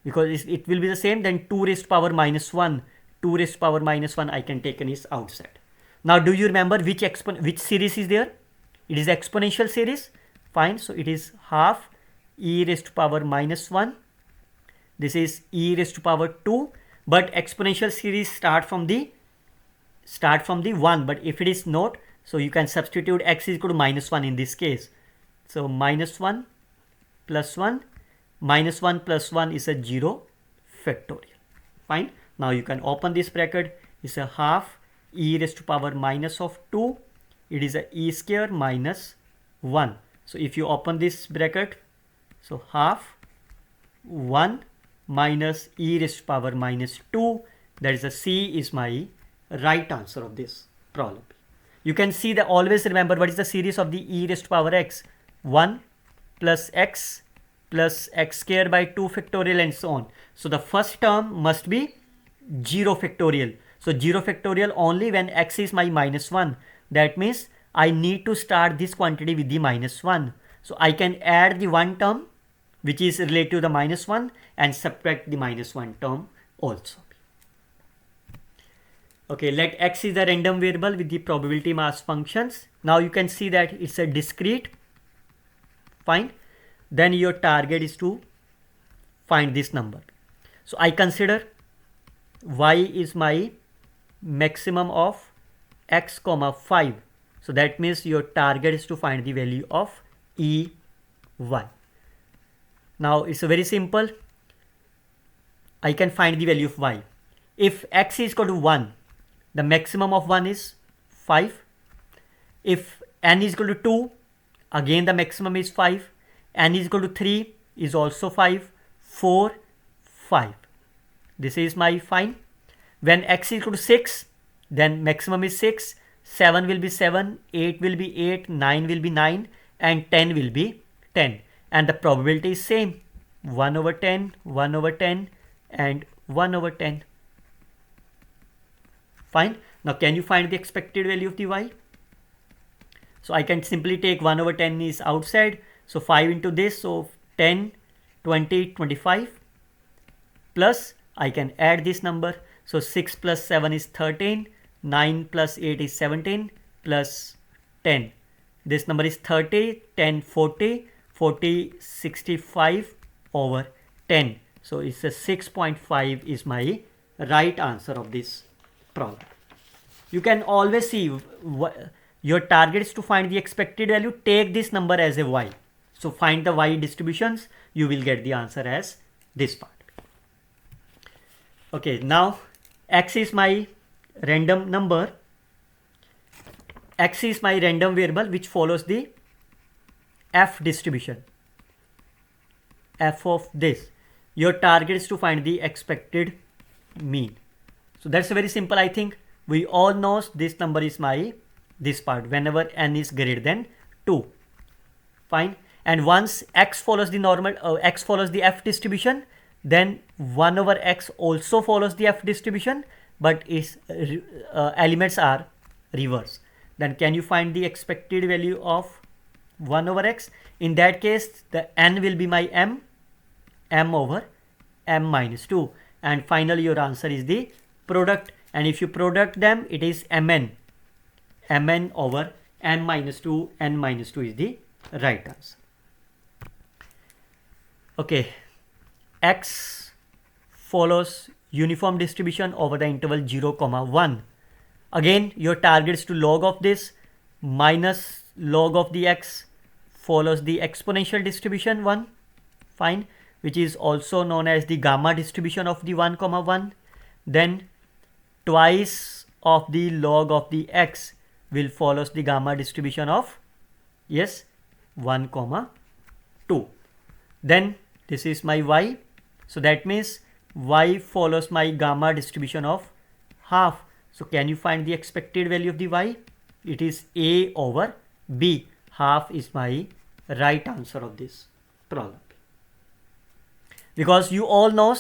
because it will be the same, then 2 raised to power minus 1, 2 raised to power minus 1 I can take and is outside. Now do you remember which series is there? It is exponential series. Fine. So it is half e raised to power minus 1. This is e raised to power 2. But exponential series start from the 1. But if it is not, so you can substitute x is equal to minus 1 in this case. So minus 1 plus 1, minus 1 plus 1 is a 0 factorial. Fine. Now you can open this bracket. It's a half e raised to power minus of 2. It is a e square minus 1. So if you open this bracket, so half 1 minus e raised to power minus 2, that is a C is my right answer of this problem. You can see that, always remember what is the series of the e raised to power x. 1 plus x square by 2 factorial and so on. So the first term must be 0 factorial. So 0 factorial only when x is my minus 1. That means I need to start this quantity with the minus 1. So I can add the one term which is related to the minus 1 and subtract the minus 1 term also. Okay, let x is the random variable with the probability mass functions. Now you can see that it's a discrete. Fine. Then your target is to find this number. So I consider y is my maximum of x comma 5. So that means your target is to find the value of e y. Now it's very simple. I can find the value of y. If x is equal to 1, the maximum of 1 is 5. If n is equal to 2, again the maximum is 5. N is equal to 3 is also 5. 4, 5. This is my fine. When x is equal to 6, then maximum is 6. 7 will be 7, 8 will be 8, 9 will be 9, and 10 will be 10. And the probability is same. 1 over 10, 1 over 10 and 1 over 10. Fine. Now can you find the expected value of the y? So I can simply take 1 over 10 is outside. So 5 into this. So 10, 20, 25 plus I can add this number. So 6 plus 7 is 13. 9 plus 8 is 17 plus 10. This number is 30, 10, 40, 40, 65 over 10. So it's a 6.5 is my right answer of this problem. You can always see your target is to find the expected value. Take this number as a y. So find the y distributions. You will get the answer as this part. Okay, now x is my random number. X is my random variable which follows the f distribution. F of this. Your target is to find the expected mean. So that's very simple. I think we all know this number is my this part whenever n is greater than 2. Fine. And once x follows the normal x follows the f distribution, then 1 over x also follows the f distribution, but its elements are reverse. Then can you find the expected value of 1 over x? In that case, the n will be my m over m minus 2. And finally, your answer is the product. And if you product them, it is mn over n minus 2. N minus 2 is the right answer. Okay, x follows uniform distribution over the interval 0, 1. Again, your target is to log of this minus log of the x follows the exponential distribution 1. Fine, which is also known as the gamma distribution of the 1, 1. Then twice of the log of the x will follows the gamma distribution of 1, 2. Then this is my y. So that means y follows my gamma distribution of half. So can you find the expected value of the y? It is a over b. Half is my right answer of this problem. Because you all know,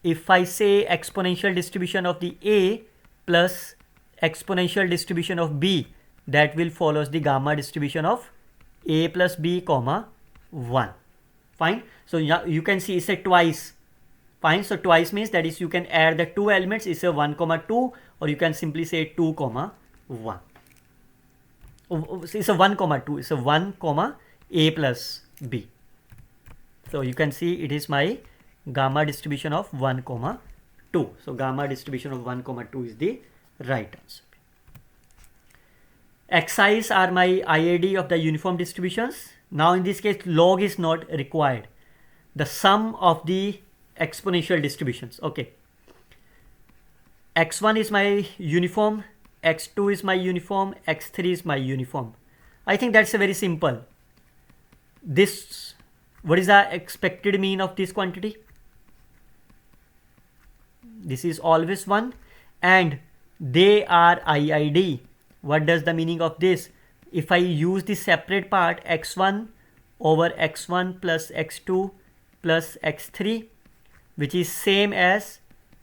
if I say exponential distribution of the a plus exponential distribution of b, that will follows the gamma distribution of a plus b, 1. Fine. So you can see it's a twice. Fine. So twice means that is you can add the two elements. It's a 1, 2, or you can simply say 2, 1. It's a 1, 2. It's a 1, a plus b. So you can see it is my gamma distribution of 1, 2. So gamma distribution of 1, 2 is the right answer. Xi's are my IID of the uniform distributions. Now in this case, log is not required. The sum of the exponential distributions. Okay. X1 is my uniform. X2 is my uniform. X3 is my uniform. I think that's a very simple. This, what is the expected mean of this quantity? This is always 1 and they are IID. What does the meaning of this? If I use the separate part x1 over x1 plus x2 plus x3, which is same as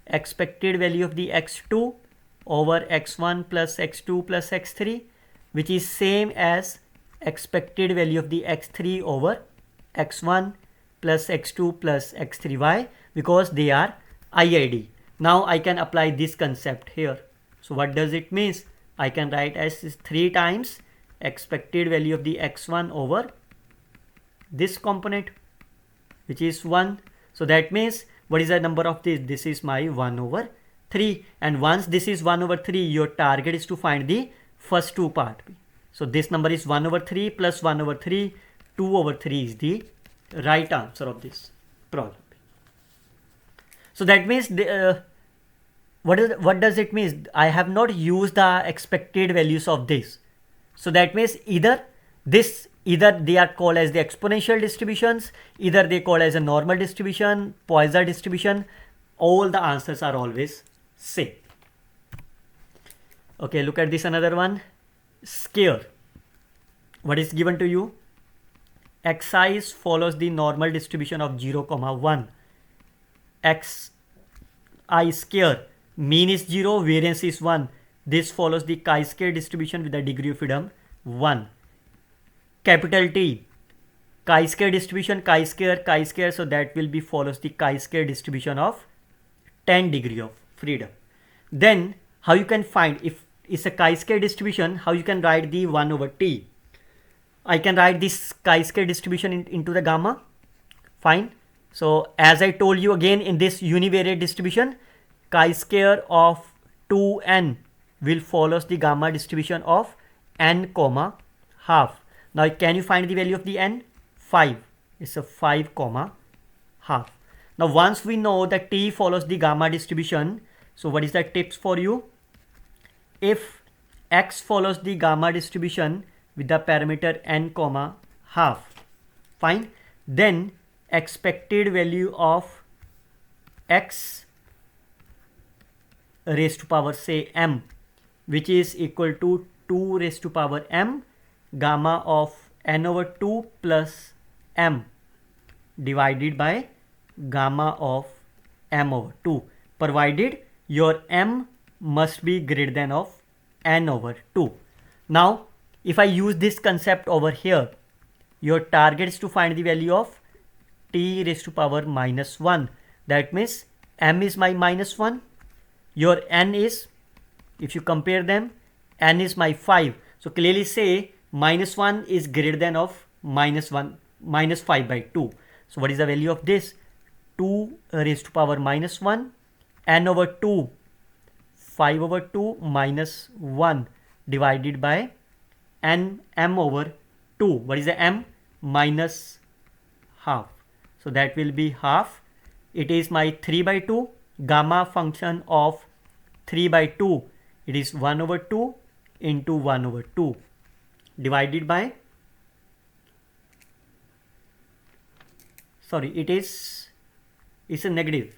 expected value of the x2 over x1 plus x2 plus x3, which is same as expected value of the x3 over x1 plus x2 plus x3. Why? Because they are IID. Now I can apply this concept here. So what does it mean? I can write as 3 times expected value of the x1 over this component, which is 1. So that means what is the number of this? This is my 1 over 3. And once this is 1 over 3, your target is to find the first two part. So this number is 1 over 3 plus 1 over 3. 2 over 3 is the right answer of this problem. So that means what does it mean? I have not used the expected values of this. So that means either they are called as the exponential distributions, either they call as a normal distribution, Poisson distribution. All the answers are always same. Okay, look at this another one. Square. What is given to you? xi follows the normal distribution of 0, 1. Xi square, mean is 0, variance is 1. This follows the chi-square distribution with the degree of freedom 1. Capital T, chi-square distribution, chi-square, so that will be follows the chi-square distribution of 10 degree of freedom. Then how you can find, if it's a chi-square distribution, how you can write the 1 over t? I can write this chi-square distribution into the gamma. Fine. So as I told you again, in this univariate distribution, chi-square of 2n will follows the gamma distribution of n comma half. Now can you find the value of the n? 5. It's a 5 comma half. Now once we know that t follows the gamma distribution, so what is the tips for you? If x follows the gamma distribution with the parameter n comma half, fine, then expected value of x raised to power say m, which is equal to 2 raised to power m gamma of n over 2 plus m divided by gamma of m over 2, provided your m must be greater than of n over 2. Now if I use this concept over here, your target is to find the value of t raised to power minus 1. That means m is my minus 1. Your n is, if you compare them, n is my 5. So clearly say minus 1 is greater than of minus 5 by 2. So what is the value of this? 2 raised to power minus 1, n over 2, 5 over 2 minus 1 divided by m over 2. What is the m? Minus half. So that will be half. It is my 3 by 2. Gamma function of 3 by 2. It is 1 over 2 into 1 over 2 divided by, sorry, it's a negative.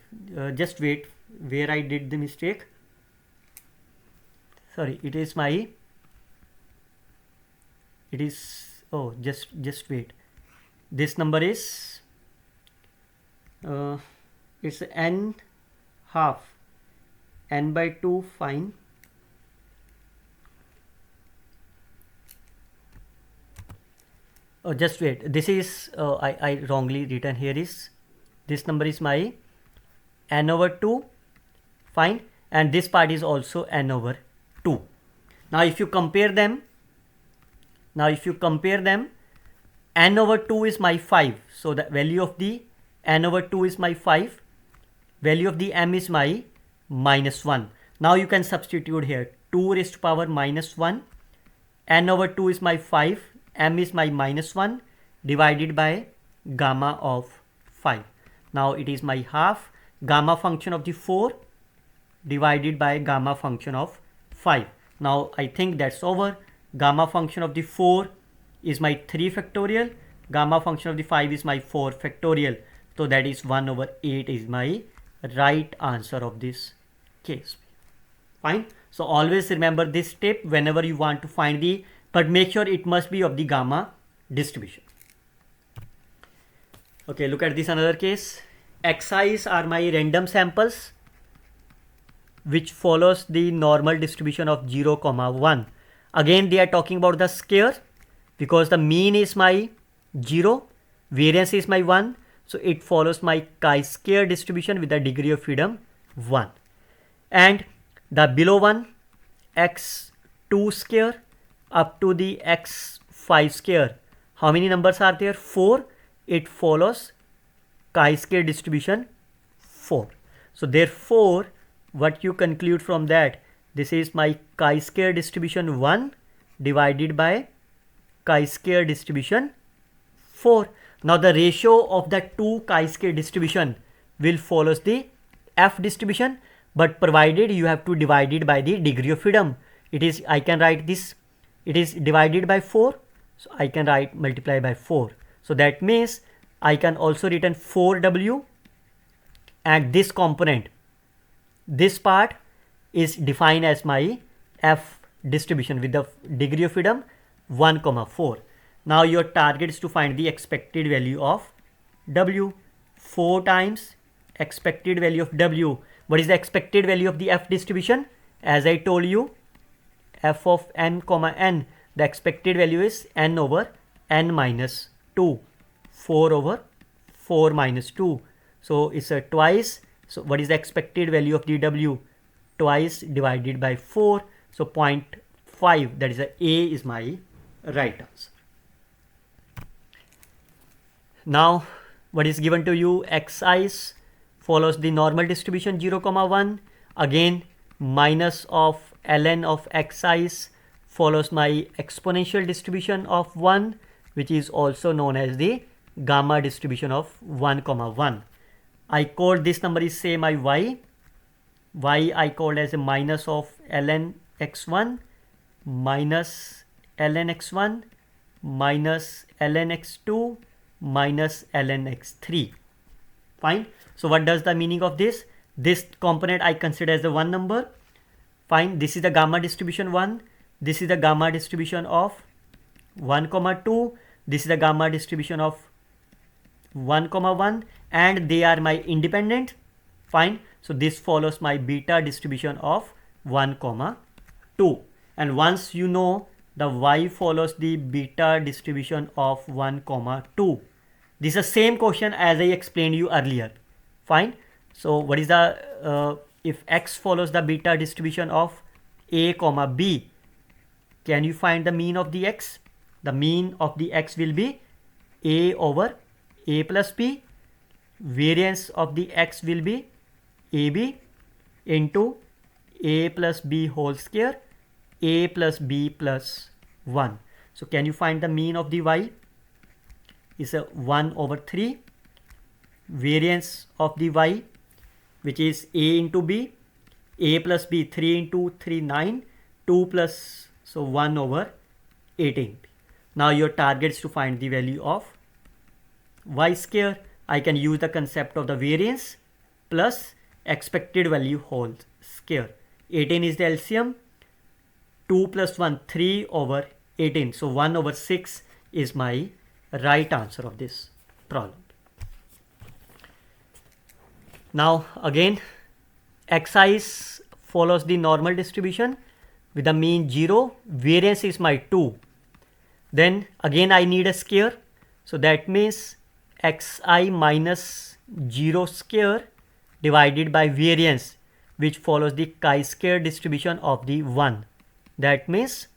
Just wait, where I did the mistake. Sorry, it is just wait. This number is it's n half, n by 2, fine. Oh, just wait, this is I wrongly written here. Is this number is my n over 2, fine, and this part is also n over 2. Now if you compare them, n over 2 is my 5, so the value of the n over 2 is my 5, value of the m is my minus 1. Now you can substitute here 2 raised to power minus 1, n over 2 is my 5, m is my minus 1 divided by gamma of 5. Now it is my half gamma function of the 4 divided by gamma function of 5. Now I think that's over. Gamma function of the 4 is my 3 factorial, gamma function of the 5 is my 4 factorial. So that is 1 over 8 is my right answer of this case. Fine. So always remember this tip whenever you want to find the, but make sure it must be of the gamma distribution. Okay, look at this another case. Xi's are my random samples which follows the normal distribution of 0, 1. Again they are talking about the square because the mean is my 0, variance is my 1. So it follows my chi-square distribution with the degree of freedom 1. And the below one, x2 square up to the x5 square. How many numbers are there? 4. It follows chi-square distribution 4. So therefore, what you conclude from that, this is my chi-square distribution 1 divided by chi-square distribution 4. Now the ratio of the two chi-square distribution will follows the f distribution, but provided you have to divide it by the degree of freedom. It is, I can write this, it is divided by 4, so I can write multiply by 4. So that means I can also written 4w, and this component, this part is defined as my f distribution with the degree of freedom 1, 4. Now your target is to find the expected value of W. 4 times expected value of W. What is the expected value of the F distribution? As I told you, f of n comma n, the expected value is n over n minus 2, 4 over 4 minus 2. So it's a twice. So what is the expected value of the W? Twice divided by 4. So 0.5, that is a is my right answer. Now what is given to you? Xi follows the normal distribution 0 comma 1. Again minus of ln of xi follows my exponential distribution of 1, which is also known as the gamma distribution of 1 comma 1. I called this number is say my y. Y I called as a minus of ln x1 minus ln x1 minus ln x2 minus ln x3. Fine. So what does the meaning of this? This component I consider as a 1 number. Fine. This is the gamma distribution 1. This is the gamma distribution of 1 comma 2. This is the gamma distribution of 1 comma 1, and they are my independent. Fine. So this follows my beta distribution of 1 comma 2. And once you know the y follows the beta distribution of 1 comma 2, this is the same question as I explained you earlier. Fine. So what is the if x follows the beta distribution of a comma b, can you find the mean of the x? The mean of the x will be a over a plus b. Variance of the x will be ab into a plus b whole square, a plus b plus 1. So can you find the mean of the y? Is a 1 over 3. Variance of the y, which is a into b, a plus b, 3 into 3, 9, 2 plus, so 1 over 18. Now your target is to find the value of y square. I can use the concept of the variance plus expected value whole square. 18 is the LCM. 2 plus 1, 3 over 18. So 1 over 6 is my right answer of this problem. Now again, xi follows the normal distribution with the mean 0. Variance is my 2. Then again I need a square. So that means xi minus 0 square divided by variance, which follows the chi-square distribution of the 1. That means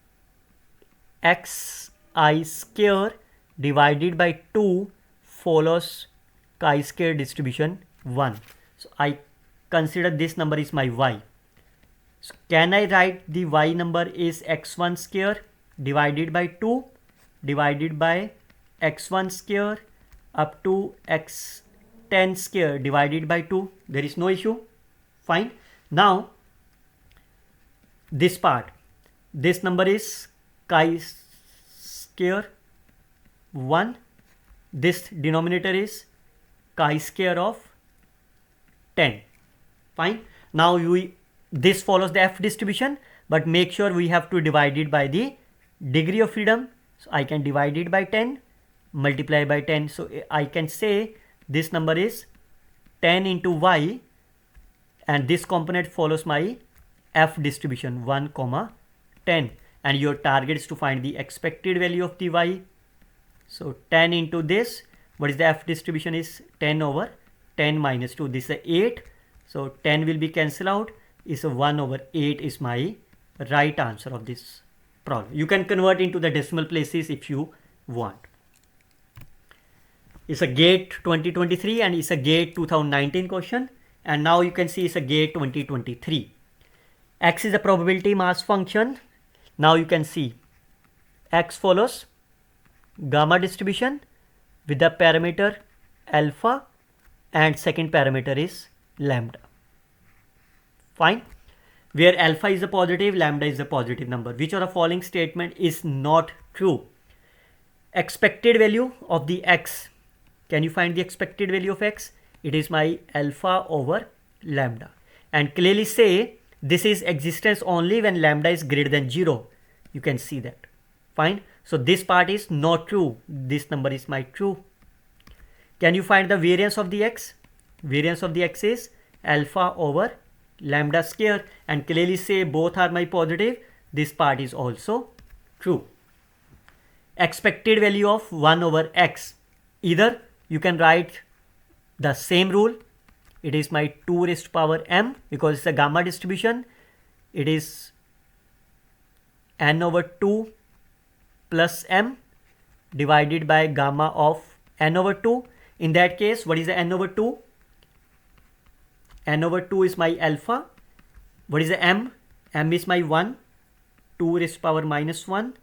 xi square divided by 2 follows chi-square distribution 1. So I consider this number is my y. So can I write the y number is x1 square divided by 2 divided by x1 square up to x10 square divided by 2? There is no issue. Fine. Now this part, this number is chi-square 1. This denominator is chi-square of 10. Fine. Now this follows the F distribution, but make sure we have to divide it by the degree of freedom. So I can divide it by 10, multiply by 10. So I can say this number is 10 into y, and this component follows my F distribution 1 comma 10, and your target is to find the expected value of the y. So 10 into this, what is the F distribution is 10 over 10 minus 2. This is 8. So 10 will be cancelled out. Is 1 over 8 is my right answer of this problem. You can convert into the decimal places if you want. It's a GATE 2023 and it's a GATE 2019 question. And now you can see it's a GATE 2023. X is a probability mass function. Now you can see X follows gamma distribution with the parameter alpha, and second parameter is lambda. Fine. Where alpha is a positive, lambda is a positive number. Which of the following statement is not true? Expected value of the x. Can you find the expected value of x? It is my alpha over lambda. And clearly say this is existence only when lambda is greater than 0. You can see that. Fine. So this part is not true. This number is my true. Can you find the variance of the x? Variance of the x is alpha over lambda square, and clearly say both are my positive. This part is also true. Expected value of 1 over x. Either you can write the same rule. It is my 2 raised to power m, because it's a gamma distribution. It is n over 2 plus m divided by gamma of n over 2. In that case, what is the n over 2? N over 2 is my alpha. What is the m? M is my 1. 2 raised to power minus 1.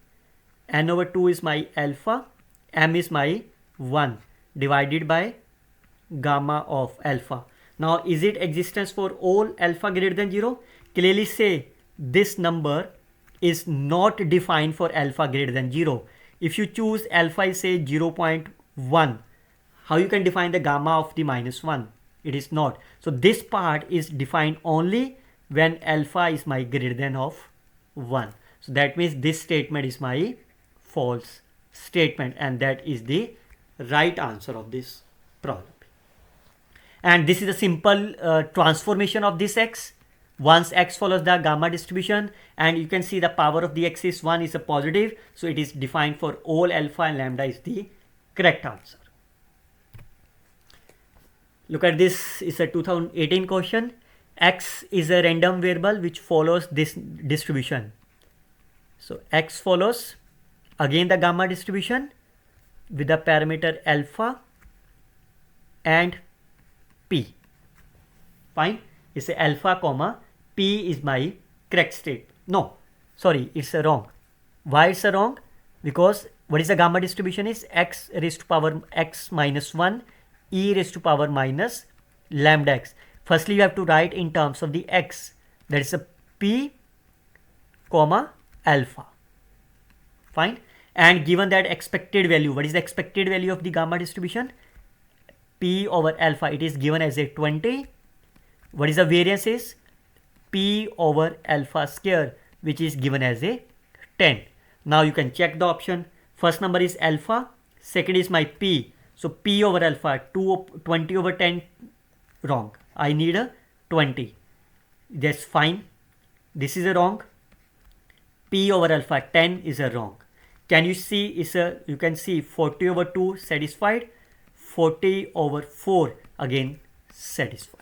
N over 2 is my alpha. M is my 1 divided by gamma of alpha. Now, is it existence for all alpha greater than 0? Clearly say this number is not defined for alpha greater than 0. If you choose alpha is say 0.1, how you can define the gamma of the minus 1? It is not. So this part is defined only when alpha is my greater than of 1. So that means this statement is my false statement, and that is the right answer of this problem. And this is a simple transformation of this x. Once x follows the gamma distribution, and you can see the power of the x is 1 is a positive, so it is defined for all alpha, and lambda is the correct answer. Look at this, it's a 2018 question. X is a random variable which follows this distribution. So x follows again the gamma distribution with the parameter alpha and p. Fine. It's a alpha comma p is my correct state. No, sorry, it's a wrong. Why it's a wrong? Because what is the gamma distribution is x raised to power x minus 1 e raised to power minus lambda x. Firstly, you have to write in terms of the x, that is a p comma alpha. Fine. And given that expected value, what is the expected value of the gamma distribution? P over alpha, it is given as a 20. What is the variance is? P over alpha square, which is given as a 10. Now you can check the option. First number is alpha, second is my p. So p over alpha, 20 over 10, wrong. I need a 20. That's fine. This is a wrong. P over alpha, 10 is a wrong. Can you see, you can see 40 over 2 satisfied, 40 over 4 again satisfied.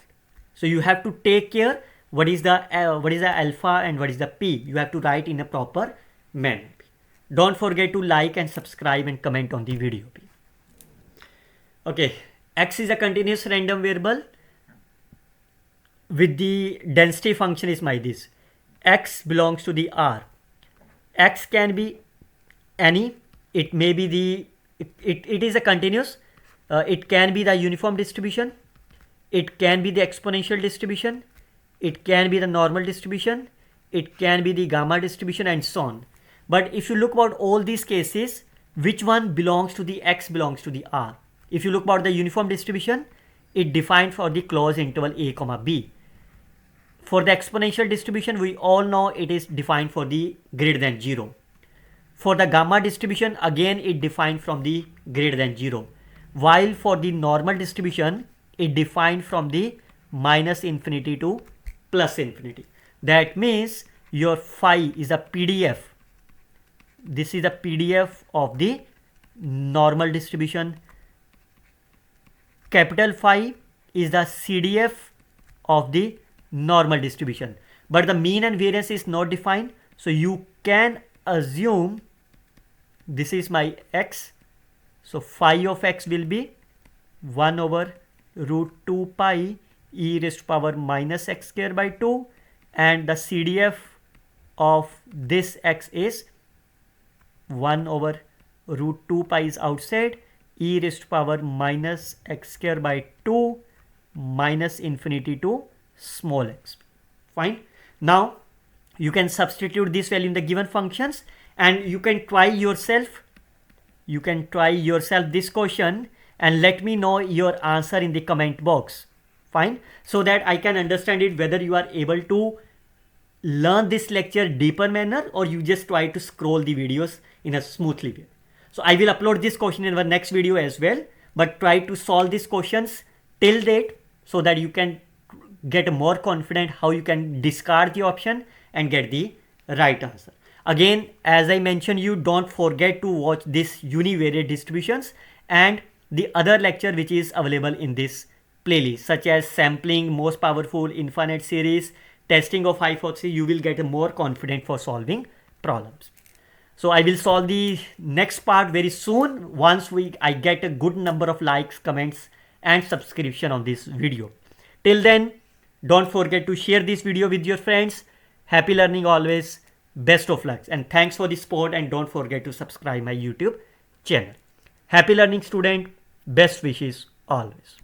So you have to take care what is the alpha and what is the p. You have to write in a proper manner. Don't forget to like and subscribe and comment on the video. Okay, x is a continuous random variable with the density function is my this. X belongs to the R. X can be any, it may be the, it is a continuous, it can be the uniform distribution, it can be the exponential distribution, it can be the normal distribution, it can be the gamma distribution, and so on. But if you look about all these cases, which one belongs to the x belongs to the R? If you look about the uniform distribution, it defined for the closed interval a comma b. For the exponential distribution, we all know it is defined for the greater than 0. For the gamma distribution, again it defined from the greater than 0. While for the normal distribution, it defined from the minus infinity to plus infinity. That means your phi is a PDF. This is the PDF of the normal distribution. Capital phi is the CDF of the normal distribution. But the mean and variance is not defined. So you can assume this is my x. So phi of x will be 1 over root 2 pi e raised to power minus x square by 2, and the CDF of this x is 1 over root 2 pi is outside, e raised to power minus x square by 2 minus infinity to small x. Fine. Now you can substitute this value in the given functions, and you can try yourself. You can try yourself this question and let me know your answer in the comment box. Fine. So that I can understand it whether you are able to learn this lecture deeper manner or you just try to scroll the videos in a smoothly way. So I will upload this question in our next video as well, but try to solve these questions till date so that you can get more confident how you can discard the option and get the right answer. Again, as I mentioned, you don't forget to watch this univariate distributions and the other lecture which is available in this playlist, such as sampling, most powerful, infinite series, testing of hypothesis. You will get more confident for solving problems. So I will solve the next part very soon once I get a good number of likes, comments and subscription on this video. Till then, don't forget to share this video with your friends. Happy learning always. Best of luck and thanks for the support, and don't forget to subscribe my YouTube channel. Happy learning student. Best wishes always.